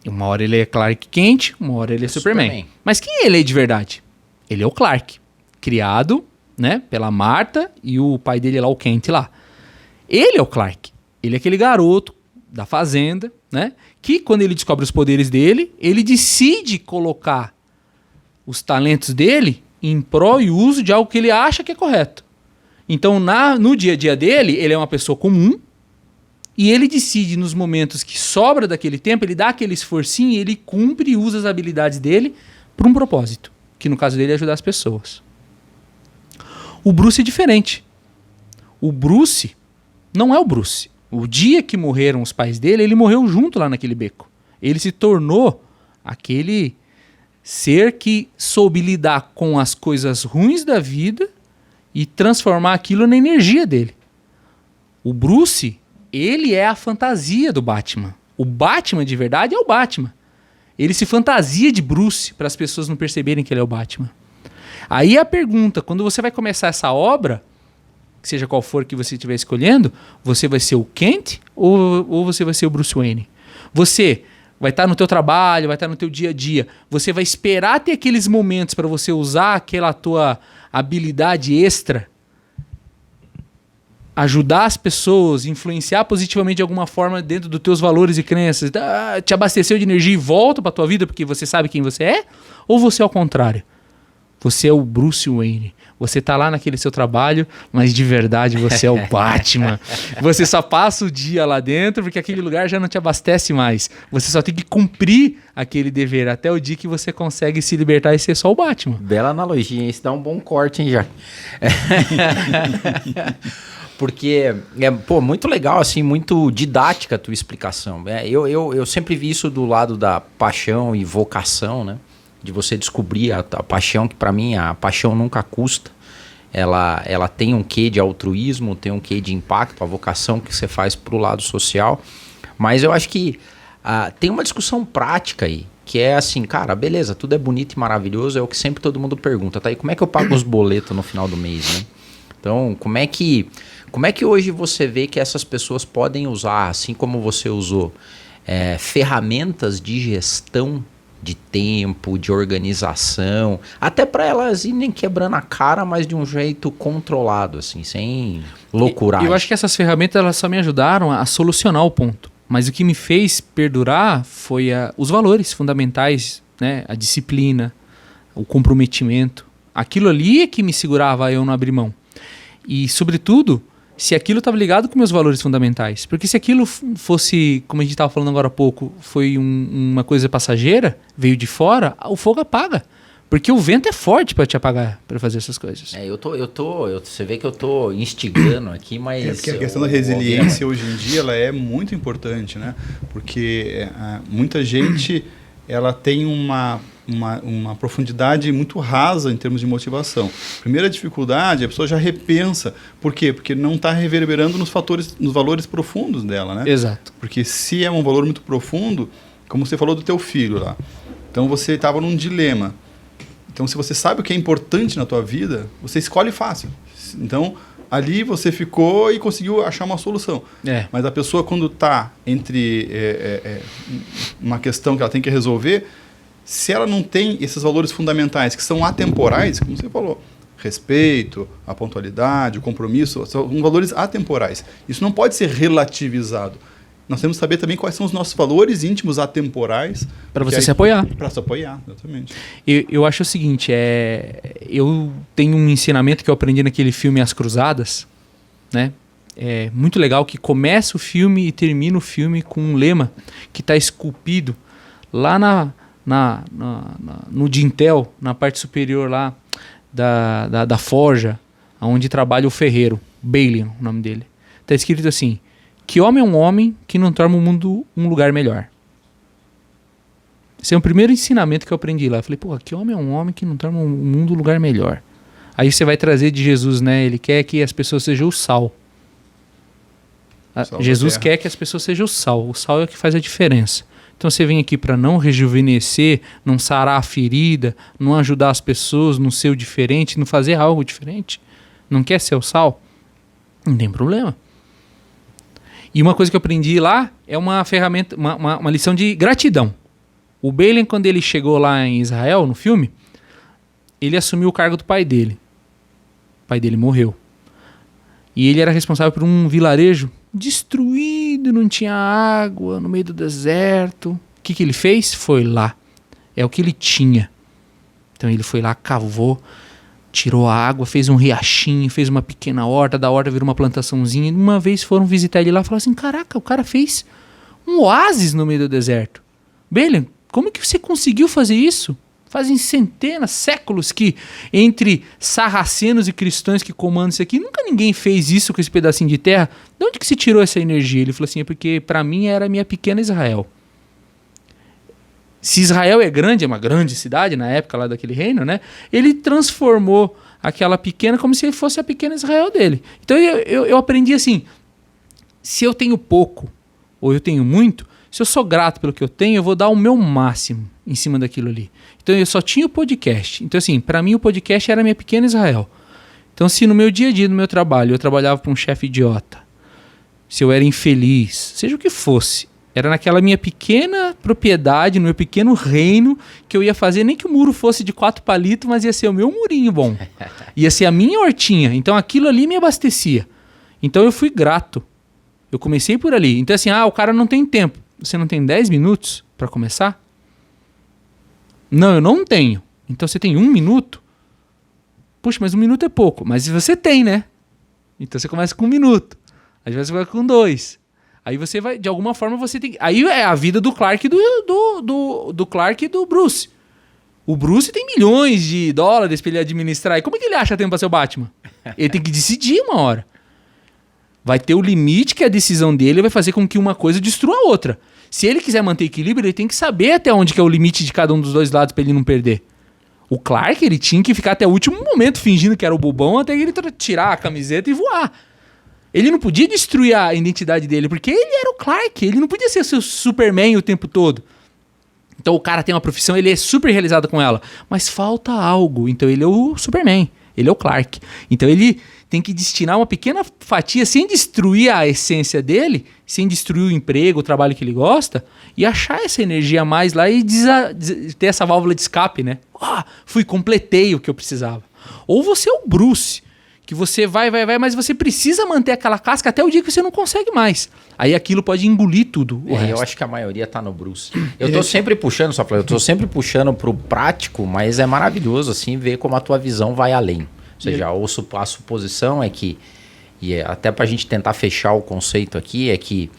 Uma hora ele é Clark Kent, uma hora ele é Superman. Mas quem ele é de verdade? Ele é o Clark, criado, né, pela Martha e o pai dele lá, o Kent lá. Ele é o Clark. Ele é aquele garoto da fazenda, né, que quando ele descobre os poderes dele, ele decide colocar os talentos dele em prol e uso de algo que ele acha que é correto. Então, no dia a dia dele, ele é uma pessoa comum, e ele decide, nos momentos que sobra daquele tempo, ele dá aquele esforcinho e ele cumpre e usa as habilidades dele para um propósito, que no caso dele é ajudar as pessoas. O Bruce é diferente. O Bruce não é o Bruce. O dia que morreram os pais dele, ele morreu junto lá naquele beco. Ele se tornou aquele ser que soube lidar com as coisas ruins da vida e transformar aquilo na energia dele. O Bruce... ele é a fantasia do Batman. O Batman de verdade é o Batman. Ele se fantasia de Bruce para as pessoas não perceberem que ele é o Batman. Aí a pergunta, quando você vai começar essa obra, seja qual for que você estiver escolhendo, você vai ser o Kent ou você vai ser o Bruce Wayne? Você vai estar no teu trabalho, vai estar no teu dia a dia. Você vai esperar ter aqueles momentos para você usar aquela tua habilidade extra ajudar as pessoas, influenciar positivamente de alguma forma dentro dos teus valores e crenças, te abasteceu de energia e volta para tua vida porque você sabe quem você é? Ou você é ao contrário? Você é o Bruce Wayne. Você tá lá naquele seu trabalho, mas de verdade você é o Batman. Você só passa o dia lá dentro porque aquele lugar já não te abastece mais. Você só tem que cumprir aquele dever até o dia que você consegue se libertar e ser só o Batman. Bela analogia, hein? Isso dá um bom corte, hein, já. Porque muito legal, assim, muito didática a tua explicação. Eu sempre vi isso do lado da paixão e vocação, né? De você descobrir a paixão, que para mim a paixão nunca custa. Ela tem um quê de altruísmo, tem um quê de impacto, a vocação que você faz pro lado social. Mas eu acho que tem uma discussão prática aí, que é assim, cara, beleza, tudo é bonito e maravilhoso, é o que sempre todo mundo pergunta, tá? E como é que eu pago os boletos no final do mês, né? Então, como é que hoje você vê que essas pessoas podem usar, assim como você usou, ferramentas de gestão de tempo, de organização, até para elas irem quebrando a cara, mas de um jeito controlado, assim, sem loucuragem. Eu acho que essas ferramentas elas só me ajudaram a solucionar o ponto. Mas o que me fez perdurar foi os valores fundamentais, né? A disciplina, o comprometimento. Aquilo ali é que me segurava a eu não abrir mão. E, sobretudo, se aquilo estava ligado com meus valores fundamentais. Porque se aquilo fosse, como a gente estava falando agora há pouco, foi uma coisa passageira, veio de fora, o fogo apaga. Porque o vento é forte para te apagar, para fazer essas coisas. Você vê que eu tô instigando aqui, mas... Porque a questão da resiliência hoje em dia ela é muito importante, né? Porque muita gente ela tem uma profundidade muito rasa em termos de motivação. Primeira dificuldade, a pessoa já repensa. Por quê? Porque não está reverberando nos valores profundos dela, né? Exato. Porque se é um valor muito profundo, como você falou do teu filho lá, então você estava num dilema. Então, se você sabe o que é importante na tua vida, você escolhe fácil. Então, ali você ficou e conseguiu achar uma solução. Mas a pessoa, quando está entre uma questão que ela tem que resolver, se ela não tem esses valores fundamentais, que são atemporais, como você falou, respeito, a pontualidade, o compromisso, são valores atemporais. Isso não pode ser relativizado. Nós temos que saber também quais são os nossos valores íntimos atemporais. Para você se apoiar. Para se apoiar, exatamente. Eu acho o seguinte, eu tenho um ensinamento que eu aprendi naquele filme As Cruzadas, né? É muito legal que começa o filme e termina o filme com um lema que está esculpido lá no dintel, na parte superior lá da forja, onde trabalha o ferreiro, Balian, o nome dele. Está escrito assim: que homem é um homem que não torna o mundo um lugar melhor. Esse é o primeiro ensinamento que eu aprendi lá. Eu falei, que homem é um homem que não torna o mundo um lugar melhor. Aí você vai trazer de Jesus, né? Ele quer que as pessoas sejam o sal. Jesus quer que as pessoas sejam o sal. O sal é o que faz a diferença. Então você vem aqui para não rejuvenescer, não sarar a ferida, não ajudar as pessoas, não ser o diferente, não fazer algo diferente. Não quer ser o sal? Não tem problema. E uma coisa que eu aprendi lá é uma ferramenta, uma lição de gratidão. O Balaam, quando ele chegou lá em Israel, no filme, ele assumiu o cargo do pai dele. O pai dele morreu. E ele era responsável por um vilarejo destruído, não tinha água, no meio do deserto. O que ele fez? Foi lá. É o que ele tinha. Então ele foi lá, cavou, tirou a água, fez um riachinho, fez uma pequena horta, da horta virou uma plantaçãozinha. E uma vez foram visitar ele lá e falaram assim, caraca, o cara fez um oásis no meio do deserto. Balaam, como que você conseguiu fazer isso? Fazem centenas, séculos que entre sarracenos e cristãos que comandam isso aqui, nunca ninguém fez isso com esse pedacinho de terra. De onde que se tirou essa energia? Ele falou assim, é porque para mim era a minha pequena Israel. Se Israel é uma grande cidade na época lá daquele reino, né? Ele transformou aquela pequena como se fosse a pequena Israel dele. Então eu aprendi assim, se eu tenho pouco ou eu tenho muito, se eu sou grato pelo que eu tenho, eu vou dar o meu máximo em cima daquilo ali. Então eu só tinha o podcast. Então assim, para mim o podcast era a minha pequena Israel. Então se no meu dia a dia, no meu trabalho, eu trabalhava para um chefe idiota, se eu era infeliz, seja o que fosse, era naquela minha pequena propriedade, no meu pequeno reino, que eu ia fazer, nem que o muro fosse de 4 palitos, mas ia ser o meu murinho bom. Ia ser a minha hortinha. Então aquilo ali me abastecia. Então eu fui grato. Eu comecei por ali. Então assim, o cara não tem tempo. Você não tem 10 minutos para começar? Não, eu não tenho. Então você tem 1 minuto? Puxa, mas 1 minuto é pouco. Mas você tem, né? Então você começa com 1 minuto. Aí você vai com 2. Aí você vai, de alguma forma você tem... Aí é a vida do Clark e do Clark e do Bruce. O Bruce tem milhões de dólares pra ele administrar. E como é que ele acha tempo pra ser o Batman? Ele tem que decidir uma hora. Vai ter o limite que a decisão dele vai fazer com que uma coisa destrua a outra. Se ele quiser manter equilíbrio, ele tem que saber até onde que é o limite de cada um dos dois lados pra ele não perder. O Clark, ele tinha que ficar até o último momento fingindo que era o bobão até ele tirar a camiseta e voar. Ele não podia destruir a identidade dele, porque ele era o Clark. Ele não podia ser o seu Superman o tempo todo. Então o cara tem uma profissão, ele é super realizado com ela. Mas falta algo. Então ele é o Superman. Ele é o Clark. Então ele tem que destinar uma pequena fatia, sem destruir a essência dele, sem destruir o emprego, o trabalho que ele gosta, e achar essa energia a mais lá e ter essa válvula de escape, né? Completei o que eu precisava. Ou você é o Bruce, que você vai, mas você precisa manter aquela casca até o dia que você não consegue mais. Aí aquilo pode engolir tudo. Eu acho que a maioria tá no Bruce. Eu tô sempre puxando, só eu tô sempre puxando pro prático, mas é maravilhoso assim ver como a tua visão vai além. Ou seja, a suposição é que, até pra gente tentar fechar o conceito aqui, é que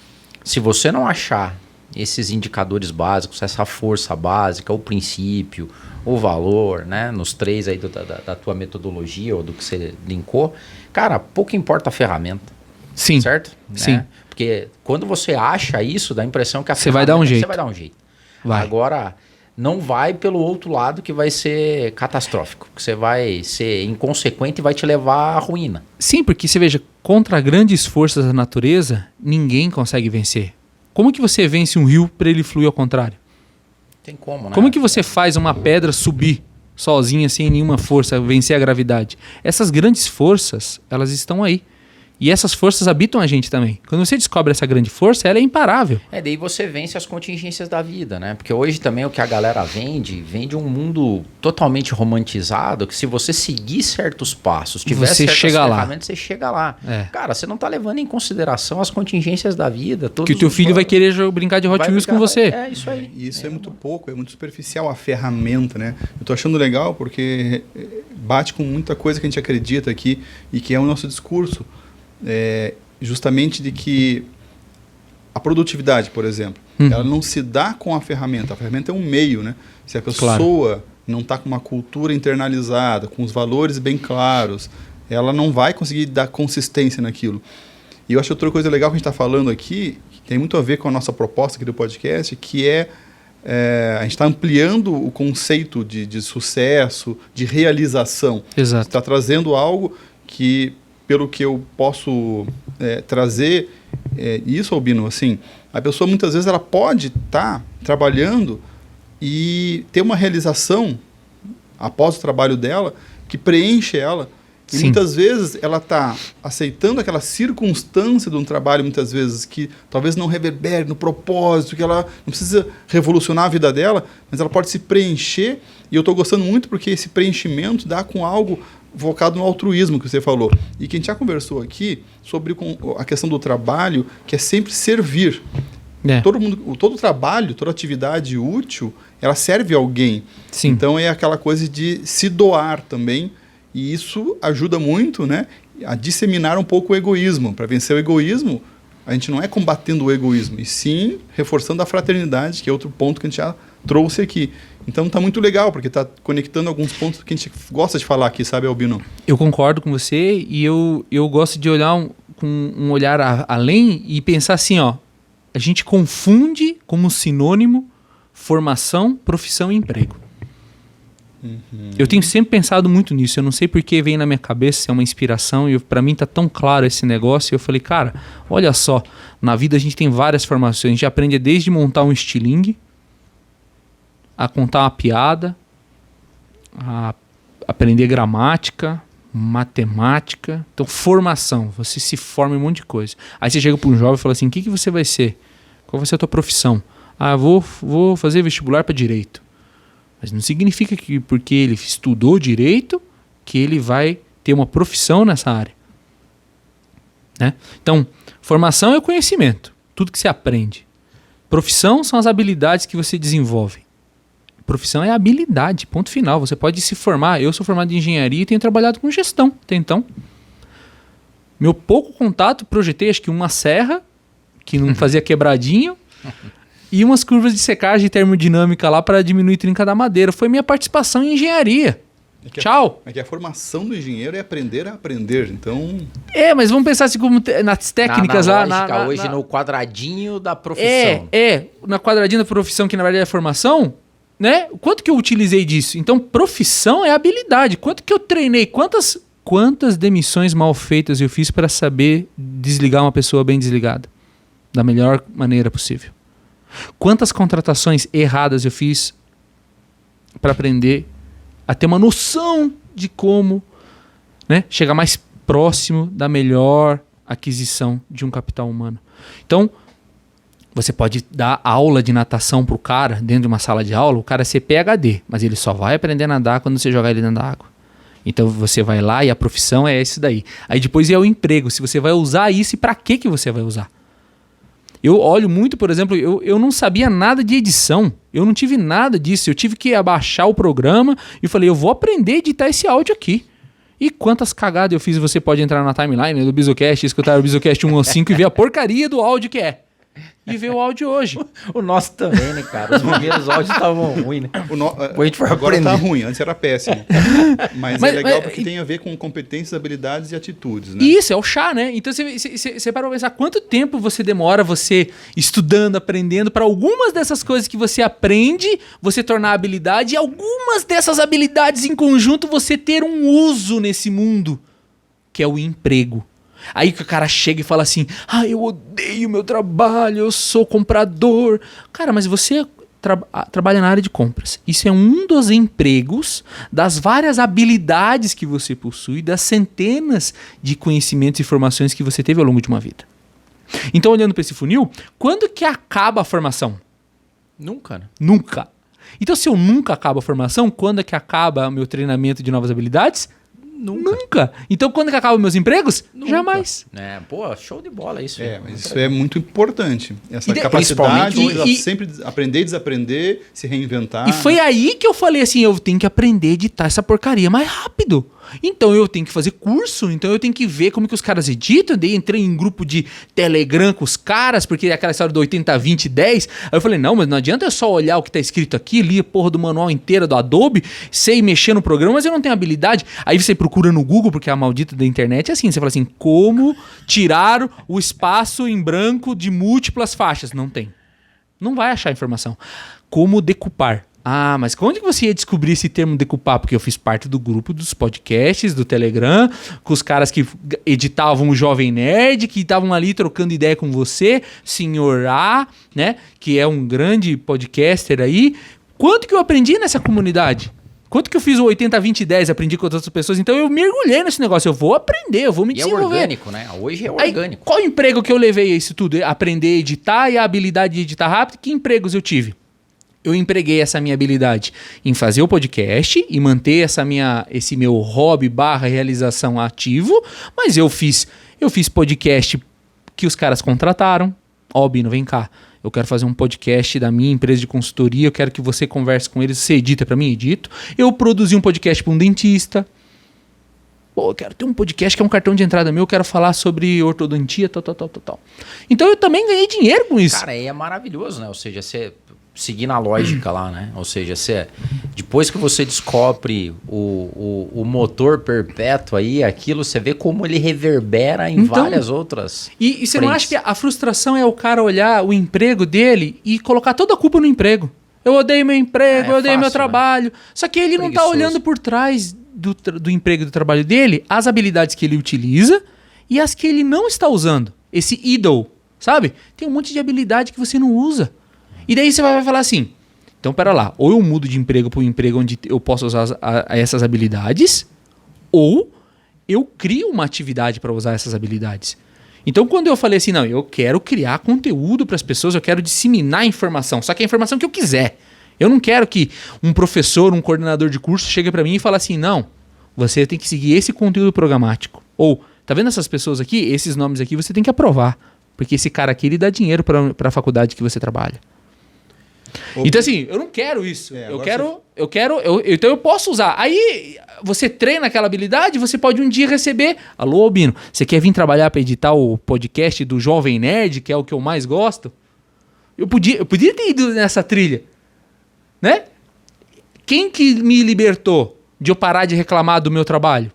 se você não achar esses indicadores básicos, essa força básica, o princípio, o valor, né, nos 3 aí da tua metodologia ou do que você linkou, cara, pouco importa a ferramenta. Sim. Certo? Sim. Né? Porque quando você acha isso, dá a impressão que você vai dar um jeito. Você vai dar um jeito. Vai. Agora, não vai pelo outro lado que vai ser catastrófico, que você vai ser inconsequente e vai te levar à ruína. Sim, porque você veja, contra grandes forças da natureza, ninguém consegue vencer. Como que você vence um rio para ele fluir ao contrário? Tem como, né? Como que você faz uma pedra subir sozinha, sem nenhuma força, vencer a gravidade? Essas grandes forças, elas estão aí. E essas forças habitam a gente também. Quando você descobre essa grande força, ela é imparável. Daí você vence as contingências da vida, né? Porque hoje também o que a galera vende um mundo totalmente romantizado, que se você seguir certos passos, tiver você certas chega ferramentas, você chega lá. Cara, você não tá levando em consideração as contingências da vida. Que o teu filho vai querer brincar de Hot Wheels com você. É isso aí. Isso é muito pouco, é muito superficial a ferramenta, né? Eu tô achando legal porque bate com muita coisa que a gente acredita aqui e que é o nosso discurso. Justamente de que a produtividade, por exemplo, ela não se dá com a ferramenta é um meio, né? Se a pessoa não está com uma cultura internalizada, com os valores bem claros, ela não vai conseguir dar consistência naquilo. E eu acho outra coisa legal que a gente está falando aqui, que tem muito a ver com a nossa proposta aqui do podcast, que a gente está ampliando o conceito de sucesso, de realização. Exato. Está trazendo algo que, pelo que eu posso trazer, isso, Albino, assim, a pessoa muitas vezes ela pode estar trabalhando e ter uma realização após o trabalho dela que preenche ela. E Sim. muitas vezes ela está aceitando aquela circunstância de um trabalho, muitas vezes, que talvez não reverbere no propósito, que ela não precisa revolucionar a vida dela, mas ela pode se preencher. E eu estou gostando muito porque esse preenchimento dá com algo focado no altruísmo que você falou. E que a gente já conversou aqui sobre a questão do trabalho, que é sempre servir. Todo trabalho, toda atividade útil, ela serve a alguém. Sim. Então é aquela coisa de se doar também. E isso ajuda muito, né, a disseminar um pouco o egoísmo. Para vencer o egoísmo, a gente não é combatendo o egoísmo, e sim reforçando a fraternidade, que é outro ponto que a gente já trouxe aqui. Então tá muito legal, porque tá conectando alguns pontos que a gente gosta de falar aqui, sabe, Albino? Eu concordo com você e eu gosto de olhar com um olhar além e pensar assim, ó, a gente confunde como sinônimo formação, profissão e emprego. Eu tenho sempre pensado muito nisso, eu não sei porque vem na minha cabeça, se é uma inspiração, e para mim tá tão claro esse negócio, e eu falei, cara, olha só, na vida a gente tem várias formações, a gente aprende desde montar um estilingue, a contar uma piada, a aprender gramática, matemática, então formação, você se forma em um monte de coisa. Aí você chega para um jovem e fala assim, o que você vai ser? Qual vai ser a tua profissão? Ah, vou fazer vestibular para direito. Mas não significa que porque ele estudou direito que ele vai ter uma profissão nessa área. né? Então, formação é o conhecimento, tudo que você aprende. Profissão são as habilidades que você desenvolve. Profissão é habilidade, ponto final. Você pode se formar, eu sou formado em engenharia e tenho trabalhado com gestão até então. Meu pouco contato, projetei acho que uma serra, que não fazia quebradinho, e umas curvas de secagem termodinâmica lá para diminuir trinca da madeira. Foi minha participação em engenharia. Tchau. É que a formação do engenheiro é aprender a aprender, então... Mas vamos pensar assim como nas técnicas na lá... lógica, hoje no quadradinho da profissão. Na quadradinha da profissão, que na verdade é formação, né? Quanto que eu utilizei disso? Então, profissão é habilidade. Quanto que eu treinei? Quantas demissões mal feitas eu fiz para saber desligar uma pessoa bem desligada? Da melhor maneira possível. Quantas contratações erradas eu fiz para aprender a ter uma noção de como, né, chegar mais próximo da melhor aquisição de um capital humano. Então, você pode dar aula de natação pro cara dentro de uma sala de aula, o cara é PhD, mas ele só vai aprender a nadar quando você jogar ele dentro da água. Então você vai lá e a profissão é isso daí. Aí depois é o emprego, se você vai usar isso e para que você vai usar. Eu olho muito, por exemplo, eu não sabia nada de edição. Eu não tive nada disso. Eu tive que abaixar o programa e falei, eu vou aprender a editar esse áudio aqui. E quantas cagadas eu fiz, você pode entrar na timeline do Bizocast, escutar o Bizocast 115 e ver a porcaria do áudio que é. E ver o áudio hoje. O nosso também, né, cara? Os primeiros áudios estavam ruins, né? A gente foi agora tá ruim, antes era péssimo. Mas é legal porque tem a ver com competências, habilidades e atitudes, né? Isso, é o chá, né? Então você para pensar quanto tempo você demora você estudando, aprendendo, para algumas dessas coisas que você aprende, você tornar habilidade, e algumas dessas habilidades em conjunto você ter um uso nesse mundo, que é o emprego. Aí que o cara chega e fala assim, eu odeio meu trabalho, eu sou comprador. Cara, mas você trabalha na área de compras. Isso é um dos empregos, das várias habilidades que você possui, das centenas de conhecimentos e informações que você teve ao longo de uma vida. Então, olhando para esse funil, quando que acaba a formação? Nunca, né? Nunca. Então, se eu nunca acabo a formação, quando é que acaba o meu treinamento de novas habilidades? Nunca. Então, quando que acabam meus empregos? Nunca. Jamais. Pô, show de bola isso. Mas isso é muito importante. Essa capacidade de sempre aprender e desaprender, se reinventar. E foi aí que eu falei assim, eu tenho que aprender a editar essa porcaria mais rápido. Então eu tenho que fazer curso, então eu tenho que ver como que os caras editam. Daí entrei em grupo de Telegram com os caras, porque é aquela história do 80-20-10. Aí eu falei, não, mas não adianta eu só olhar o que tá escrito aqui, li a porra do manual inteiro do Adobe, sei mexer no programa, mas eu não tenho habilidade. Aí você procura no Google, porque a maldita da internet é assim, você fala assim, como tirar o espaço em branco de múltiplas faixas? Não tem. Não vai achar informação. Como decupar? Mas onde que você ia descobrir esse termo decupar? Porque eu fiz parte do grupo dos podcasts, do Telegram, com os caras que editavam o Jovem Nerd, que estavam ali trocando ideia com você, Senhor A, né? Que é um grande podcaster aí. Quanto que eu aprendi nessa comunidade? Quanto que eu fiz o 80-20-10, aprendi com outras pessoas? Então eu mergulhei nesse negócio, eu vou aprender, eu vou me desenvolver. E é orgânico, né? Hoje é orgânico. Aí, qual emprego que eu levei a isso tudo? Aprender a editar e a habilidade de editar rápido? Que empregos eu tive? Eu empreguei essa minha habilidade em fazer o podcast e manter esse meu hobby / realização ativo, mas eu fiz podcast que os caras contrataram. Bino, vem cá. Eu quero fazer um podcast da minha empresa de consultoria, eu quero que você converse com eles, você edita pra mim? Edito. Eu produzi um podcast pra um dentista. Eu quero ter um podcast que é um cartão de entrada meu, eu quero falar sobre ortodontia, tal. Então eu também ganhei dinheiro com isso. Cara, aí é maravilhoso, né? Ou seja, você seguir na lógica lá, né? Ou seja, depois que você descobre o motor perpétuo aí, aquilo, você vê como ele reverbera em várias outras E você não acha que a frustração é o cara olhar o emprego dele e colocar toda a culpa no emprego? Eu odeio meu emprego, eu odeio meu trabalho. Né? Só que ele não tá olhando por trás do emprego e do trabalho dele as habilidades que ele utiliza e as que ele não está usando. Esse idle, sabe? Tem um monte de habilidade que você não usa. E daí você vai falar assim, então pera lá, ou eu mudo de emprego para um emprego onde eu posso usar essas habilidades, ou eu crio uma atividade para usar essas habilidades. Então quando eu falei assim, não, eu quero criar conteúdo para as pessoas, eu quero disseminar informação, só que a informação que eu quiser. Eu não quero que um professor, um coordenador de curso chegue para mim e fale assim, não, você tem que seguir esse conteúdo programático, ou Tá vendo essas pessoas aqui? Esses nomes aqui você tem que aprovar. Porque esse cara aqui, ele dá dinheiro para a faculdade que você trabalha. Então assim, eu não quero isso. Então eu posso usar. Aí você treina aquela habilidade, você pode um dia receber... Alô, Albino, você quer vir trabalhar para editar o podcast do Jovem Nerd, que é o que eu mais gosto? Eu podia ter ido nessa trilha. Né? Quem que me libertou de eu parar de reclamar do meu trabalho?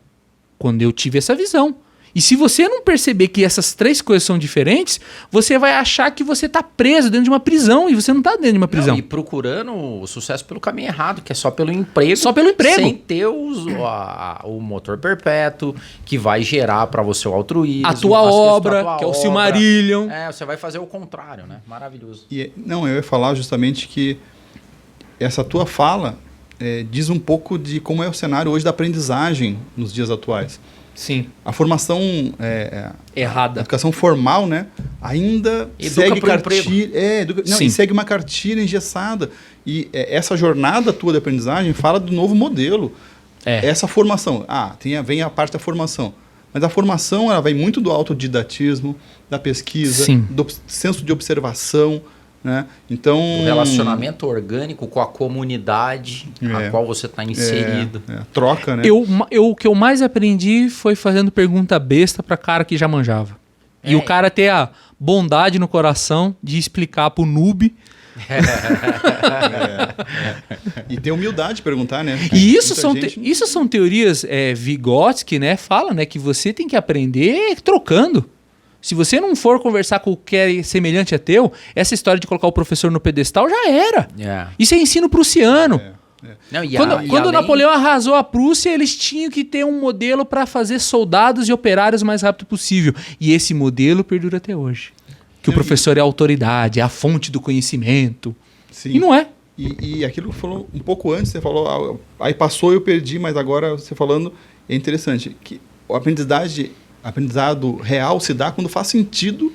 Quando eu tive essa visão. E se você não perceber que essas 3 coisas são diferentes, você vai achar que você está preso dentro de uma prisão e você não está dentro de uma prisão. E procurando o sucesso pelo caminho errado, que é só pelo emprego. Só pelo emprego. Sem ter o motor perpétuo, que vai gerar para você o altruísmo. A tua obra, que é o Silmarillion. Você vai fazer o contrário, né? Maravilhoso. Eu ia falar justamente que essa tua fala diz um pouco de como é o cenário hoje da aprendizagem nos dias atuais. Sim. A formação errada. A educação formal, né, ainda segue cartilha, e segue uma cartilha engessada. E essa jornada tua de aprendizagem fala do novo modelo. Essa formação. Vem a parte da formação. Mas a formação ela vem muito do autodidatismo, da pesquisa, Sim. do senso de observação. Né? Então, o relacionamento orgânico com a comunidade a qual você está inserido. Troca, né? O que eu mais aprendi foi fazendo pergunta besta para cara que já manjava. E o cara ter a bondade no coração de explicar pro noob. E ter humildade de perguntar, né? E isso são teorias Vygotsky, né? Fala, né, que você tem que aprender trocando. Se você não for conversar com o que é semelhante a teu, essa história de colocar o professor no pedestal já era. Isso é ensino prussiano. Quando Napoleão arrasou a Prússia, eles tinham que ter um modelo para fazer soldados e operários o mais rápido possível. E esse modelo perdura até hoje. Que o professor é a autoridade, é a fonte do conhecimento. Sim. E não é. E aquilo que falou um pouco antes, você falou, aí passou, eu perdi, mas agora você falando, é interessante. Que a aprendizado real se dá quando faz sentido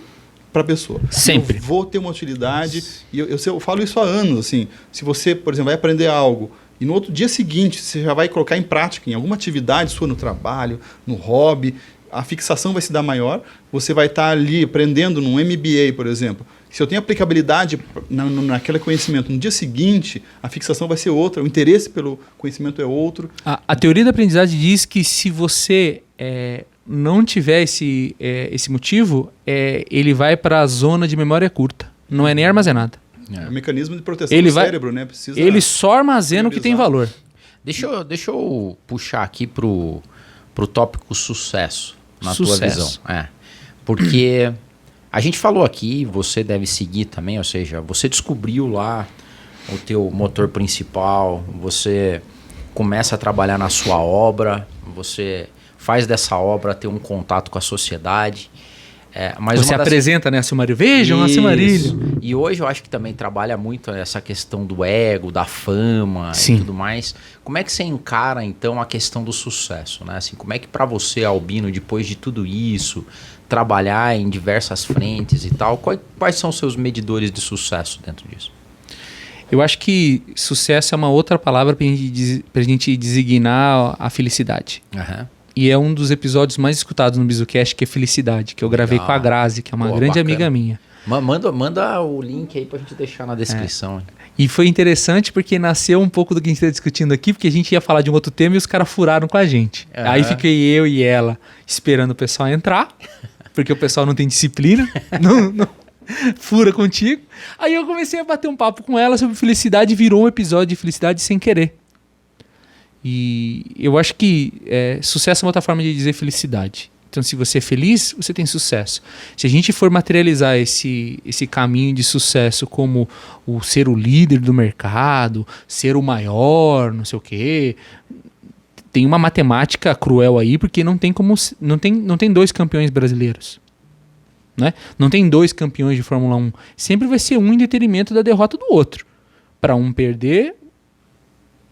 para a pessoa. Sempre. Eu vou ter uma utilidade, e eu falo isso há anos, assim, se você, por exemplo, vai aprender algo, e no outro dia seguinte você já vai colocar em prática, em alguma atividade sua no trabalho, no hobby, a fixação vai se dar maior, você vai estar ali aprendendo num MBA, por exemplo. Se eu tenho aplicabilidade naquele conhecimento, no dia seguinte, a fixação vai ser outra, o interesse pelo conhecimento é outro. A teoria da aprendizagem diz que se você não tiver esse motivo, ele vai para a zona de memória curta. Não é nem armazenada. É um mecanismo de proteção do cérebro, né? Ele só armazena o que tem valor. Deixa eu puxar aqui pro tópico sucesso, na tua visão. Porque a gente falou aqui, você deve seguir também, ou seja, você descobriu lá o teu motor principal, você começa a trabalhar na sua obra, você faz dessa obra ter um contato com a sociedade. Mas você apresenta, né, a Silmarillion? Vejam a Silmarillion. E hoje eu acho que também trabalha muito essa questão do ego, da fama e tudo mais. Como é que você encara, então, a questão do sucesso? Né? Assim, como é que para você, Albino, depois de tudo isso, trabalhar em diversas frentes e tal, quais são os seus medidores de sucesso dentro disso? Eu acho que sucesso é uma outra palavra para a gente designar a felicidade. E é um dos episódios mais escutados no BizuCast, que é Felicidade, que eu gravei com a Grazi, que é uma grande amiga minha. Manda o link aí pra gente deixar na descrição. E foi interessante porque nasceu um pouco do que a gente está discutindo aqui, porque a gente ia falar de um outro tema e os caras furaram com a gente. Aí fiquei eu e ela esperando o pessoal entrar, porque o pessoal não tem disciplina, não fura contigo. Aí eu comecei a bater um papo com ela sobre felicidade e virou um episódio de felicidade sem querer. E eu acho que sucesso é uma outra forma de dizer felicidade. Então, se você é feliz, você tem sucesso. Se a gente for materializar esse caminho de sucesso como ser o líder do mercado, ser o maior, não sei o quê, tem uma matemática cruel aí, porque não tem 2 campeões brasileiros. Né? Não tem 2 campeões de Fórmula 1. Sempre vai ser um em detrimento da derrota do outro. Para um perder,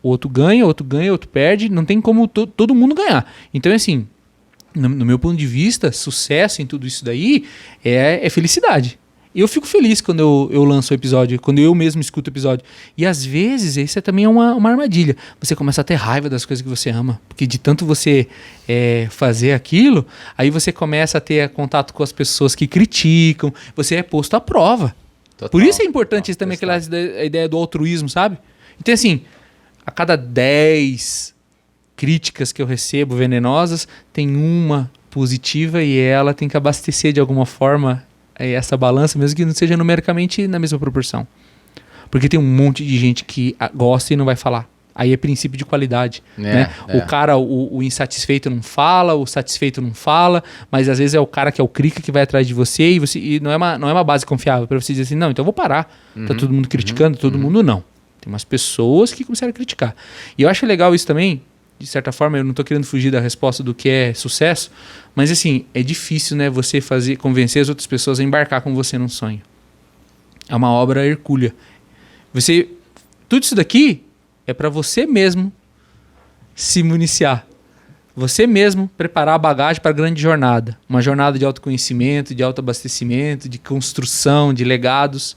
o outro ganha, outro perde. Não tem como todo mundo ganhar. Então, assim, no meu ponto de vista, sucesso em tudo isso daí é felicidade. E eu fico feliz quando eu lanço o episódio, quando eu mesmo escuto o episódio. E às vezes, isso também é uma armadilha. Você começa a ter raiva das coisas que você ama. Porque de tanto você fazer aquilo, aí você começa a ter contato com as pessoas que criticam. Você é posto à prova. Total. Por isso é importante também a ideia do altruísmo, sabe? Então, assim, a cada 10 críticas que eu recebo venenosas, tem uma positiva e ela tem que abastecer de alguma forma essa balança, mesmo que não seja numericamente na mesma proporção. Porque tem um monte de gente que gosta e não vai falar. Aí é princípio de qualidade. Né? O cara, o insatisfeito não fala, o satisfeito não fala, mas às vezes é o cara que é o crica que vai atrás de você e não é uma base confiável para você dizer assim, não, então eu vou parar. Tá todo mundo criticando, todo mundo não. Tem umas pessoas que começaram a criticar. E eu acho legal isso também, de certa forma, eu não estou querendo fugir da resposta do que é sucesso, mas assim, é difícil, né, você convencer as outras pessoas a embarcar com você num sonho. É uma obra hercúlea. Tudo isso daqui é para você mesmo se municiar. Você mesmo preparar a bagagem para a grande jornada. Uma jornada de autoconhecimento, de autoabastecimento, de construção, de legados.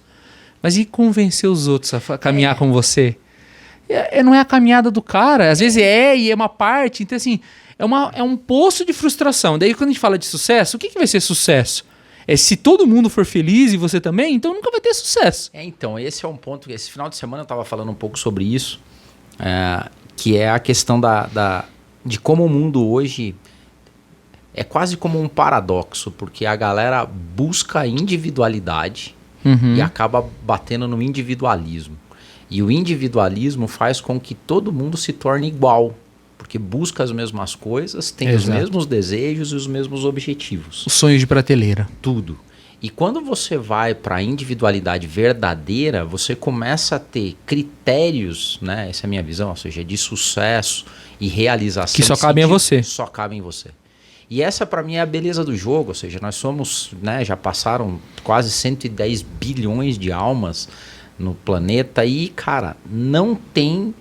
Mas e convencer os outros a caminhar com você? Não é a caminhada do cara. Às vezes e é uma parte. Então, assim, é um poço de frustração. Daí, quando a gente fala de sucesso, o que vai ser sucesso? Se todo mundo for feliz e você também, então nunca vai ter sucesso. Então, esse é um ponto. Esse final de semana eu estava falando um pouco sobre isso, que é a questão de como o mundo hoje é quase como um paradoxo, porque a galera busca a individualidade e acaba batendo no individualismo. E o individualismo faz com que todo mundo se torne igual, porque busca as mesmas coisas, tem os mesmos desejos e os mesmos objetivos. Os sonhos de prateleira. Tudo. E quando você vai para a individualidade verdadeira, você começa a ter critérios, né? Essa é a minha visão, ou seja, de sucesso e realização. Que só cabem a você. Só cabem em você. E essa para mim é a beleza do jogo, ou seja, nós somos, né, já passaram quase 110 bilhões de almas no planeta e, cara, não tem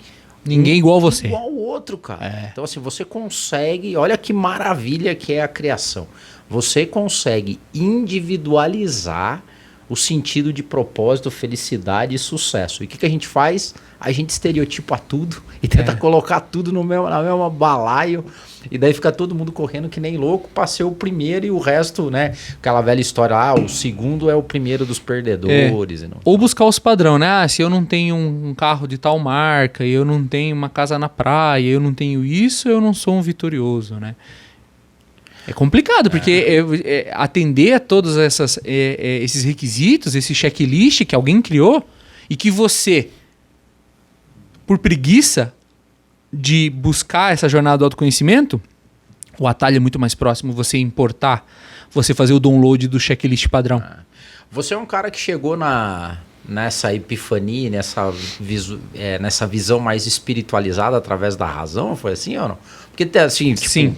ninguém igual a você. Igual ao outro, cara. Então, assim, você consegue, olha que maravilha que é a criação. Você consegue individualizar o sentido de propósito, felicidade e sucesso. E o que a gente faz? A gente estereotipa tudo e tenta colocar tudo na mesma balaio. E daí fica todo mundo correndo que nem louco para ser o primeiro e o resto, né? Aquela velha história, o segundo é o primeiro dos perdedores. E não... Ou buscar os padrão, né? Se eu não tenho um carro de tal marca, eu não tenho uma casa na praia, eu não tenho isso, eu não sou um vitorioso, né? É complicado, porque atender a todos esses requisitos, esse checklist que alguém criou e que você, por preguiça de buscar essa jornada do autoconhecimento, o atalho é muito mais próximo, você importar, você fazer o download do checklist padrão. Você é um cara que chegou nessa epifania, nessa visão mais espiritualizada através da razão, foi assim ou não? Porque assim, tipo, sim.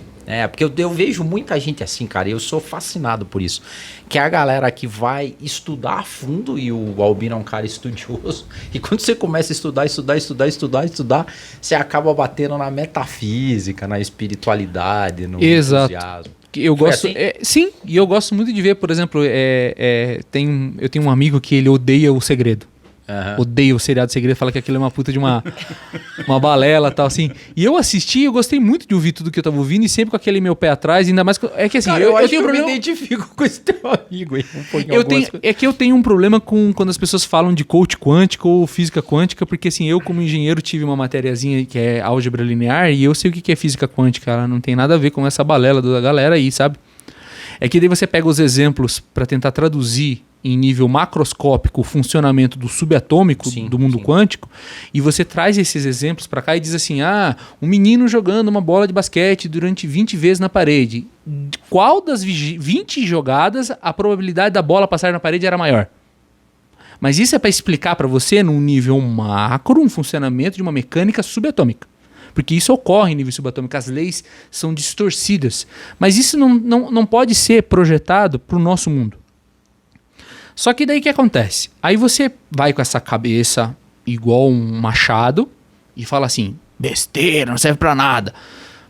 Porque eu vejo muita gente assim, cara, e eu sou fascinado por isso. Que é a galera que vai estudar a fundo, e o Albino é um cara estudioso, e quando você começa a estudar, você acaba batendo na metafísica, na espiritualidade, no entusiasmo. Eu gosto, sim, e eu gosto muito de ver, por exemplo, eu tenho um amigo que ele odeia O Segredo. Odeia o seriado Segredo, fala que aquilo é uma puta de uma balela e tal, assim. E eu assisti, eu gostei muito de ouvir tudo que eu tava ouvindo e sempre com aquele meu pé atrás, ainda mais... É que assim, cara, eu tenho tenho problema... Eu me identifico com esse teu amigo aí. É que eu tenho um problema quando as pessoas falam de coach quântico ou física quântica, porque assim, eu como engenheiro tive uma matériazinha que é álgebra linear e eu sei o que é física quântica, ela não tem nada a ver com essa balela da galera aí, sabe? É que daí você pega os exemplos para tentar traduzir em nível macroscópico o funcionamento do subatômico do mundo quântico, e você traz esses exemplos para cá e diz assim, um menino jogando uma bola de basquete durante 20 vezes na parede. Qual das 20 jogadas a probabilidade da bola passar na parede era maior? Mas isso é para explicar para você, num nível macro, um funcionamento de uma mecânica subatômica. Porque isso ocorre em nível subatômico, as leis são distorcidas. Mas isso não pode ser projetado para o nosso mundo. Só que daí o que acontece? Aí você vai com essa cabeça igual um machado e fala assim, besteira, não serve pra nada.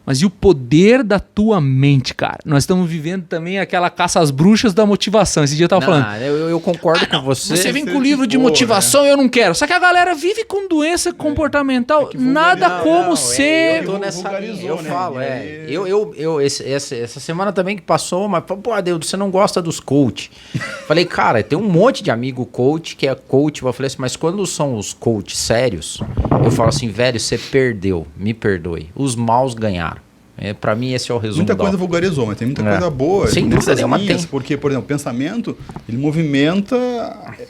Mas e o poder da tua mente, cara? Nós estamos vivendo também aquela caça às bruxas da motivação. Esse dia eu tava falando. Eu concordo com você. Você vem com o livro de motivação, eu não quero. Só que a galera vive com doença comportamental. Nada como ser... Eu tô nessa linha, eu falo, essa semana também que passou, mas, pô, Adeudo, você não gosta dos coach. Falei, cara, tem um monte de amigo coach que é coach. Eu falei assim, mas quando são os coach sérios, eu falo assim, velho, você perdeu, me perdoe. Os maus ganharam. Pra mim esse é o resumo. Muita coisa vulgarizou, mas tem muita coisa boa. Sem dúvida nenhuma tem. Porque, por exemplo, o pensamento, ele movimenta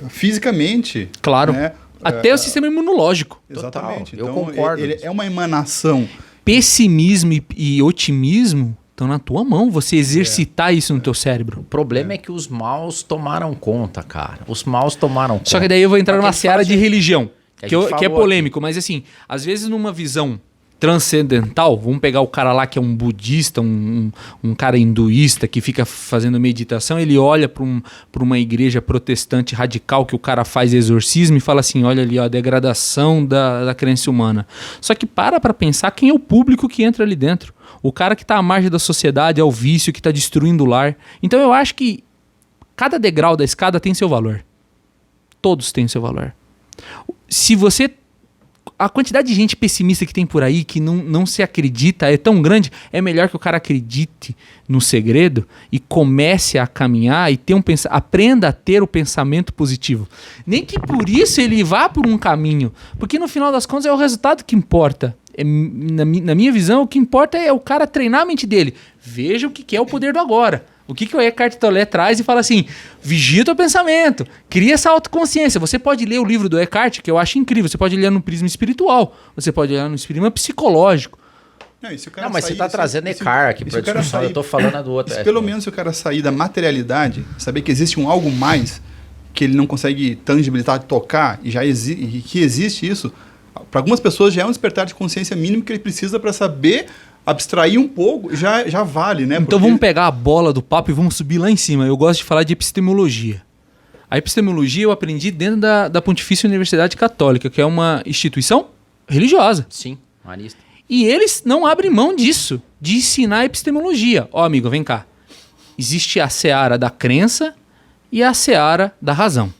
fisicamente. Claro. Né? Até o sistema imunológico. Exatamente. Total, então, eu concordo. Ele é uma emanação. Pessimismo e otimismo estão na tua mão. Você exercitar isso no teu cérebro. O problema é que os maus tomaram conta, cara. Os maus tomaram conta. Só que daí eu vou entrar numa seara de religião, que que é polêmico. Mas assim, às vezes numa visão transcendental, vamos pegar o cara lá que é um budista, um cara hinduísta que fica fazendo meditação, ele olha para uma igreja protestante radical que o cara faz exorcismo e fala assim, olha ali, ó, a degradação da crença humana. Só que para pensar quem é o público que entra ali dentro. O cara que está à margem da sociedade, é o vício que está destruindo o lar. Então eu acho que cada degrau da escada tem seu valor. Todos têm seu valor. Se você... A quantidade de gente pessimista que tem por aí, que não se acredita, é tão grande, é melhor que o cara acredite no segredo e comece a caminhar e aprenda a ter o pensamento positivo. Nem que por isso ele vá por um caminho, porque no final das contas é o resultado que importa. Na minha visão, o que importa é o cara treinar a mente dele. Veja o que é o poder do agora. O que o Eckhart Tolle traz e fala assim, vigia teu pensamento, cria essa autoconsciência. Você pode ler o livro do Eckhart, que eu acho incrível, você pode ler no prisma espiritual, você pode ler no prisma psicológico. Não, mas você está trazendo Eckhart aqui para discussão, eu estou falando do outro. Pelo menos se o cara sair da materialidade, saber que existe um algo mais que ele não consegue tangibilizar, tocar, e que existe isso, para algumas pessoas já é um despertar de consciência mínimo que ele precisa para saber... abstrair um pouco já vale, né? Então vamos pegar a bola do papo e vamos subir lá em cima. Eu gosto de falar de epistemologia. A epistemologia eu aprendi dentro da Pontifícia Universidade Católica, que é uma instituição religiosa. Sim, marista. E eles não abrem mão disso, de ensinar a epistemologia. Ó, amigo, vem cá. Existe a seara da crença e a seara da razão.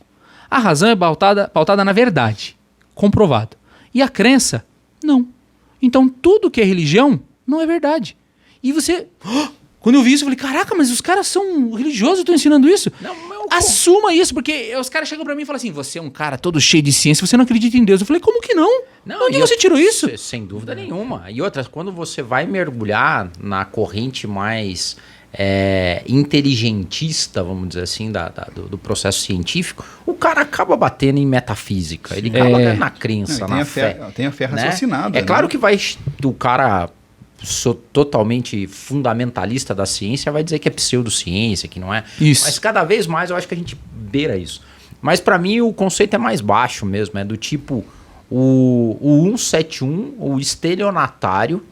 A razão é pautada na verdade, comprovado. E a crença, não. Então tudo que é religião não é verdade. E você... Quando eu vi isso, eu falei, caraca, mas os caras são religiosos, estão ensinando isso? Não, assuma isso, porque os caras chegam pra mim e falam assim, você é um cara todo cheio de ciência, você não acredita em Deus. Eu falei, como que não? Onde você tirou isso? Sem dúvida nenhuma. E outras, quando você vai mergulhar na corrente mais inteligentista, vamos dizer assim, do processo científico, o cara acaba batendo em metafísica, ele acaba batendo na crença, na fé. Tem a fé raciocinada. É claro que o cara... sou totalmente fundamentalista da ciência, vai dizer que é pseudociência, que não é. Isso. Mas cada vez mais eu acho que a gente beira isso. Mas para mim o conceito é mais baixo mesmo, é do tipo o 171, o estelionatário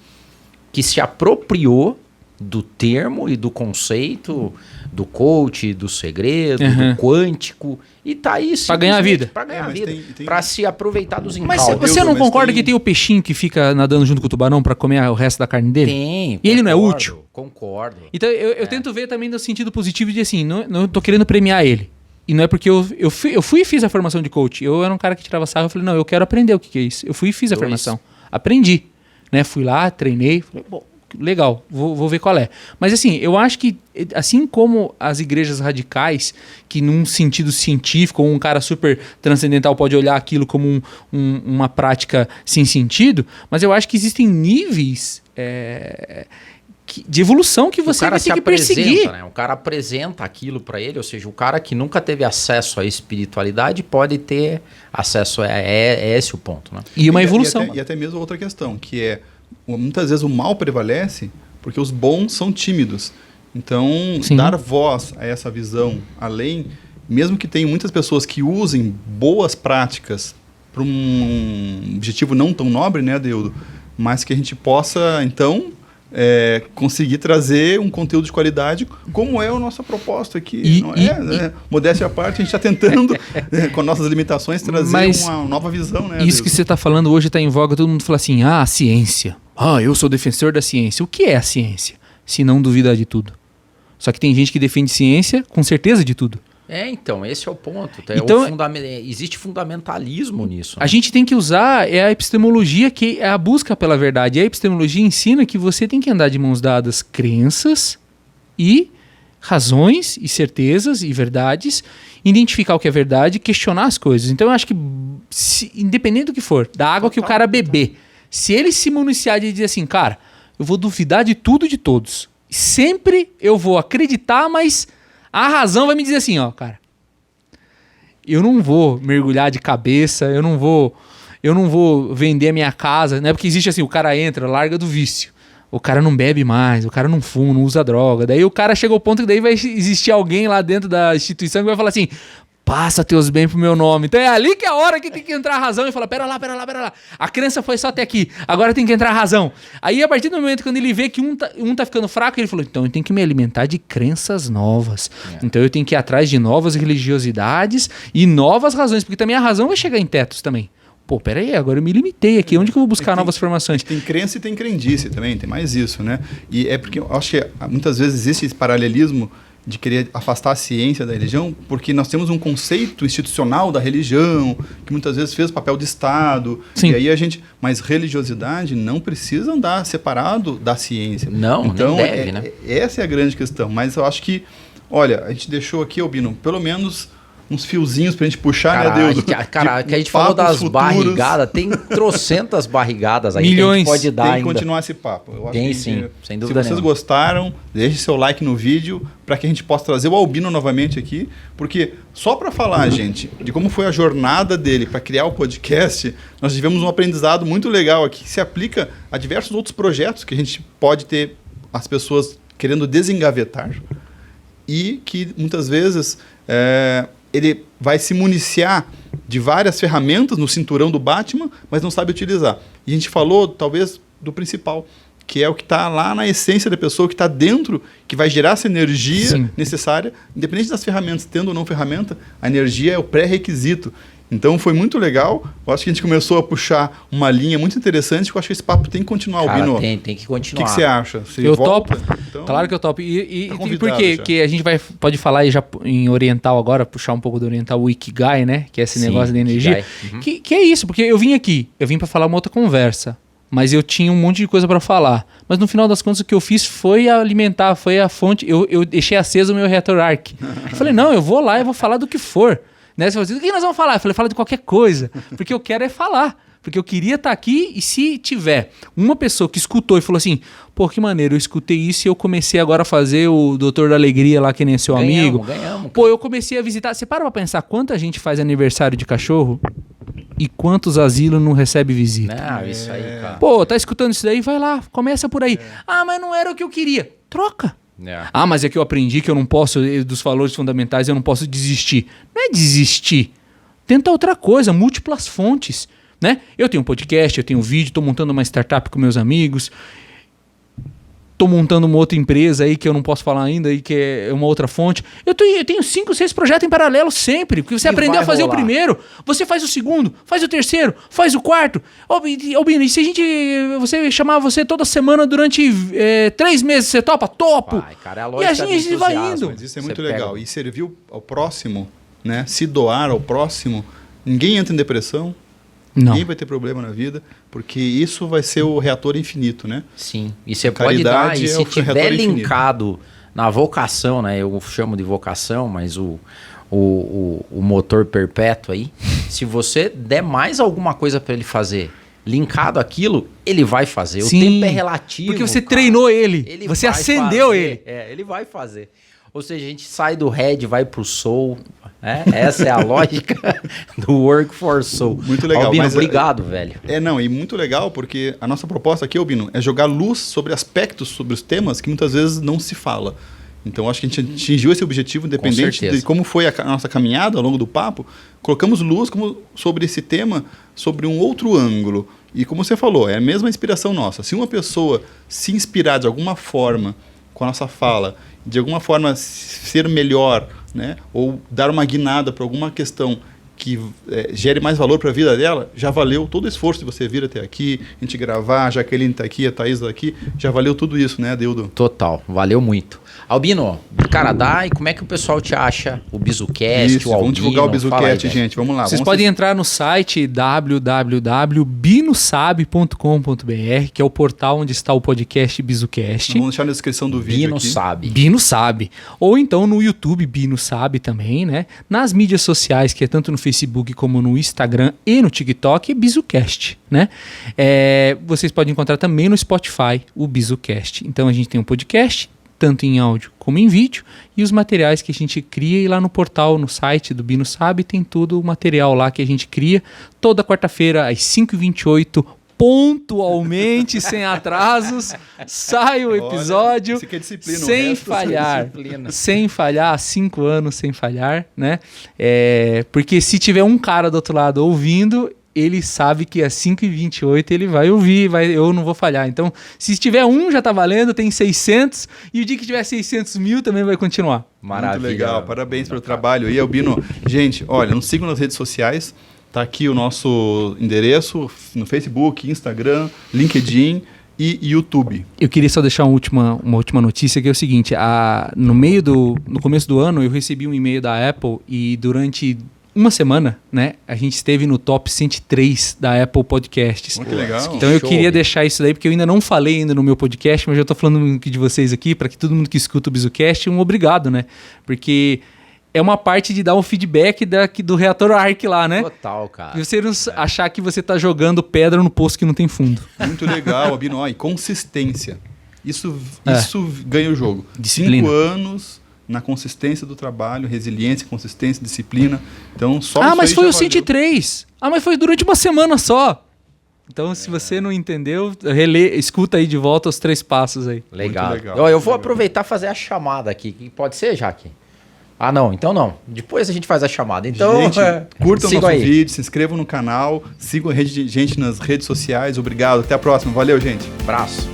que se apropriou do termo e do conceito do coach, do segredo, do quântico, e tá aí pra ganhar a vida. Pra ganhar a vida. Pra se aproveitar dos encalços. Mas você não concorda que tem o peixinho que fica nadando junto com o tubarão pra comer o resto da carne dele? Tem. E ele não é útil? Concordo. Então eu tento ver também no sentido positivo de assim, não tô querendo premiar ele. E não é porque eu fui e fiz a formação de coach. Eu era um cara que tirava sarro, eu falei, não, eu quero aprender o que é isso. Eu fui e fiz a formação. Aprendi. Né? Fui lá, treinei, falei, bom, legal, vou ver qual é. Mas assim, eu acho que assim como as igrejas radicais, que num sentido científico, ou um cara super transcendental pode olhar aquilo como uma prática sem sentido, mas eu acho que existem níveis de evolução que você vai ter que perseguir. Né? O cara apresenta aquilo para ele, ou seja, o cara que nunca teve acesso à espiritualidade pode ter acesso é esse o ponto. Né? E uma evolução. E até mesmo outra questão, que é muitas vezes o mal prevalece porque os bons são tímidos. Então, dar voz a essa visão além, mesmo que tenham muitas pessoas que usem boas práticas para um objetivo não tão nobre, né, Adeudo? Mas que a gente possa, então, conseguir trazer um conteúdo de qualidade, como é a nossa proposta aqui. Modéstia à parte, a gente está tentando, com nossas limitações, trazer uma nova visão. Né, isso que você está falando hoje está em voga, todo mundo fala assim, a ciência. Eu sou defensor da ciência. O que é a ciência? Se não duvidar de tudo. Só que tem gente que defende ciência com certeza de tudo. Então, esse é o ponto. Então, existe fundamentalismo nisso. A gente tem que usar a epistemologia, que é a busca pela verdade. E a epistemologia ensina que você tem que andar de mãos dadas crenças e razões e certezas e verdades, identificar o que é verdade, questionar as coisas. Então, eu acho que, independente do que for, da água que o cara beber, se ele se municiar de dizer assim, cara, eu vou duvidar de tudo e de todos. Sempre eu vou acreditar, mas a razão vai me dizer assim, cara, eu não vou mergulhar de cabeça, eu não vou vender a minha casa, né? Porque existe assim, o cara entra, larga do vício. O cara não bebe mais, o cara não fuma, não usa droga. Daí o cara chega ao ponto que daí vai existir alguém lá dentro da instituição que vai falar assim, passa teus bens pro meu nome. Então é ali que é a hora que tem que entrar a razão e falar, pera lá. A crença foi só até aqui, agora tem que entrar a razão. Aí a partir do momento quando ele vê que um tá ficando fraco, ele falou, então eu tenho que me alimentar de crenças novas. Então eu tenho que ir atrás de novas religiosidades e novas razões, porque também a razão vai chegar em tetos também. Pô, peraí, agora eu me limitei aqui, onde que eu vou buscar novas formações? Tem crença e tem crendice também, tem mais isso, né? E é porque eu acho que muitas vezes existe esse paralelismo de querer afastar a ciência da religião, porque nós temos um conceito institucional da religião, que muitas vezes fez papel de Estado. Sim. E aí mas religiosidade não precisa andar separado da ciência. Não, então, nem deve, né? Essa é a grande questão. Mas eu acho que, olha, a gente deixou aqui, Albino, pelo menos uns fiozinhos pra gente puxar, né, Deus? Caraca, que a gente falou das barrigadas, tem trocentas barrigadas aí. Milhões. Que a gente pode dar tem que ainda. continuar esse papo. Eu acho Tem que sim, sem dúvida se vocês nenhuma. gostaram, deixe seu like no vídeo para que a gente possa trazer o Albino novamente aqui, porque só para falar, gente, de como foi a jornada dele para criar o podcast, nós tivemos um aprendizado muito legal aqui que se aplica a diversos outros projetos que a gente pode ter as pessoas querendo desengavetar e que muitas vezes ele vai se municiar de várias ferramentas no cinturão do Batman, mas não sabe utilizar. E a gente falou, talvez, do principal, que é o que está lá na essência da pessoa, que está dentro, que vai gerar essa energia necessária, independente das ferramentas, tendo ou não ferramenta, a energia é o pré-requisito. Então foi muito legal. Eu acho que a gente começou a puxar uma linha muito interessante, que eu acho que esse papo tem que continuar, Cara, Albino. tem que continuar. O que você acha? Você Eu volta? topo. Então, Claro que eu topo. E tá por convidado quê? já. Porque a gente pode falar aí já em oriental agora, puxar um pouco do oriental, o Ikigai, né? Que é esse Sim, negócio da energia. Ikigai. Que é isso, porque eu vim para falar uma outra conversa. Mas eu tinha um monte de coisa para falar. Mas no final das contas o que eu fiz foi alimentar, foi a fonte. Eu deixei aceso o meu reator arc. Eu falei, não, eu vou lá e vou falar do que for. Né? Você falou assim, do que nós vamos falar? Eu falei, fala de qualquer coisa. Porque eu quero é falar. Porque eu queria estar aqui e se tiver uma pessoa que escutou e falou assim, pô, que maneiro, eu escutei isso e eu comecei agora a fazer o Doutor da Alegria lá, que nem seu amigo. Ganhamos. Pô, eu comecei a visitar. Você para pra pensar quanta gente faz aniversário de cachorro e quantos asilos não recebe visita? Não, isso aí, cara. Pô, tá escutando isso daí? Vai lá, começa por aí. Ah, mas não era o que eu queria. Troca. Ah, mas é que eu aprendi que eu não posso, dos valores fundamentais, eu não posso desistir. Não é desistir. Tenta outra coisa, múltiplas fontes. Né? Eu tenho um podcast, eu tenho um vídeo, estou montando uma startup com meus amigos, estou montando uma outra empresa aí que eu não posso falar ainda, aí, que é uma outra fonte. Eu tenho 5, 6 projetos em paralelo sempre, porque você aprendeu a fazer o primeiro, você faz o segundo, faz o terceiro, faz o quarto. Albino, e se você chamar você toda semana durante 3 meses, você topa? Topo! Vai, cara, é a E lógica a gente vai indo. Mas isso é muito legal. E servir ao próximo, né? Se doar ao próximo, ninguém entra em depressão. Não. Ninguém vai ter problema na vida, porque isso vai ser o reator infinito, né? Sim. E você pode dar, e se tiver linkado na vocação, né? Eu chamo de vocação, mas o motor perpétuo aí, se você der mais alguma coisa para ele fazer, linkado àquilo, ele vai fazer. Sim, o tempo é relativo. Porque você treinou ele você acendeu fazer. ele. Ele vai fazer. Ou seja, a gente sai do Red, vai pro Soul. Essa é a lógica do Work for Soul. Muito legal. Albino, mas, obrigado, velho. E muito legal, porque a nossa proposta aqui, Albino, é jogar luz sobre aspectos, sobre os temas que muitas vezes não se fala. Então, acho que a gente atingiu esse objetivo, independente de como foi a nossa caminhada ao longo do papo. Colocamos luz sobre esse tema, sobre um outro ângulo. E como você falou, é a mesma inspiração nossa. Se uma pessoa se inspirar de alguma forma com a nossa fala, de alguma forma ser melhor, né, ou dar uma guinada para alguma questão que gere mais valor para a vida dela, já valeu todo o esforço de você vir até aqui, a gente gravar, a Jaqueline está aqui, a Thaís está aqui, já valeu tudo isso, né, Adildo? Total, valeu muito. Albino, cara, e como é que o pessoal te acha? O BizuCast, Isso, o Albino? vamos divulgar o BizuCast, gente, vamos lá. Vocês podem entrar no site www.binosabe.com.br, que é o portal onde está o podcast BizuCast. Vamos deixar na descrição do vídeo Bino aqui. Sabe. Bino Sabe. Ou então no YouTube, Bino Sabe também, né? Nas mídias sociais, que é tanto no Facebook como no Instagram e no TikTok, é BizuCast, né? Vocês podem encontrar também no Spotify o BizuCast. Então a gente tem um podcast, tanto em áudio como em vídeo, e os materiais que a gente cria, e lá no portal, no site do Bino Sabe, tem todo o material lá que a gente cria, toda quarta-feira às 5h28, pontualmente, sem atrasos, sai o episódio. Isso aqui é disciplina, sem falhar, sem falhar, há 5 anos sem falhar, né? Porque se tiver um cara do outro lado ouvindo, ele sabe que às 5h28 ele vai ouvir, eu não vou falhar. Então, se tiver um, já tá valendo, tem 600, e o dia que tiver 600 mil também vai continuar. Maravilha. Muito legal, parabéns pelo trabalho aí, Albino. Gente, olha, nos sigam nas redes sociais, tá aqui o nosso endereço no Facebook, Instagram, LinkedIn e YouTube. Eu queria só deixar uma última notícia, que é o seguinte, no começo do ano eu recebi um e-mail da Apple e durante uma semana, né, a gente esteve no top 103 da Apple Podcasts. Que legal. Então eu queria deixar isso daí, porque eu ainda não falei ainda no meu podcast, mas eu tô falando de vocês aqui, para que todo mundo que escuta o BizuCast, um obrigado, né? Porque é uma parte de dar um feedback do reator Arc lá, né? Total, cara. E você não achar que você tá jogando pedra no poço que não tem fundo. Muito legal, Albino. E consistência. Isso ganha o jogo. Disciplina. 5 anos na consistência do trabalho, resiliência, consistência, disciplina. Então, só isso mas aí foi já o 103. Mas foi durante uma semana só. Então, se você não entendeu, escuta aí de volta os 3 passos aí. Legal. Muito legal. Eu vou aproveitar e fazer a chamada aqui. Pode ser, Jaque? Não, então não. Depois a gente faz a chamada. Então, gente, curtam o nosso aí. vídeo, se inscrevam no canal, sigam a gente nas redes sociais. Obrigado, até a próxima. Valeu, gente. Abraço.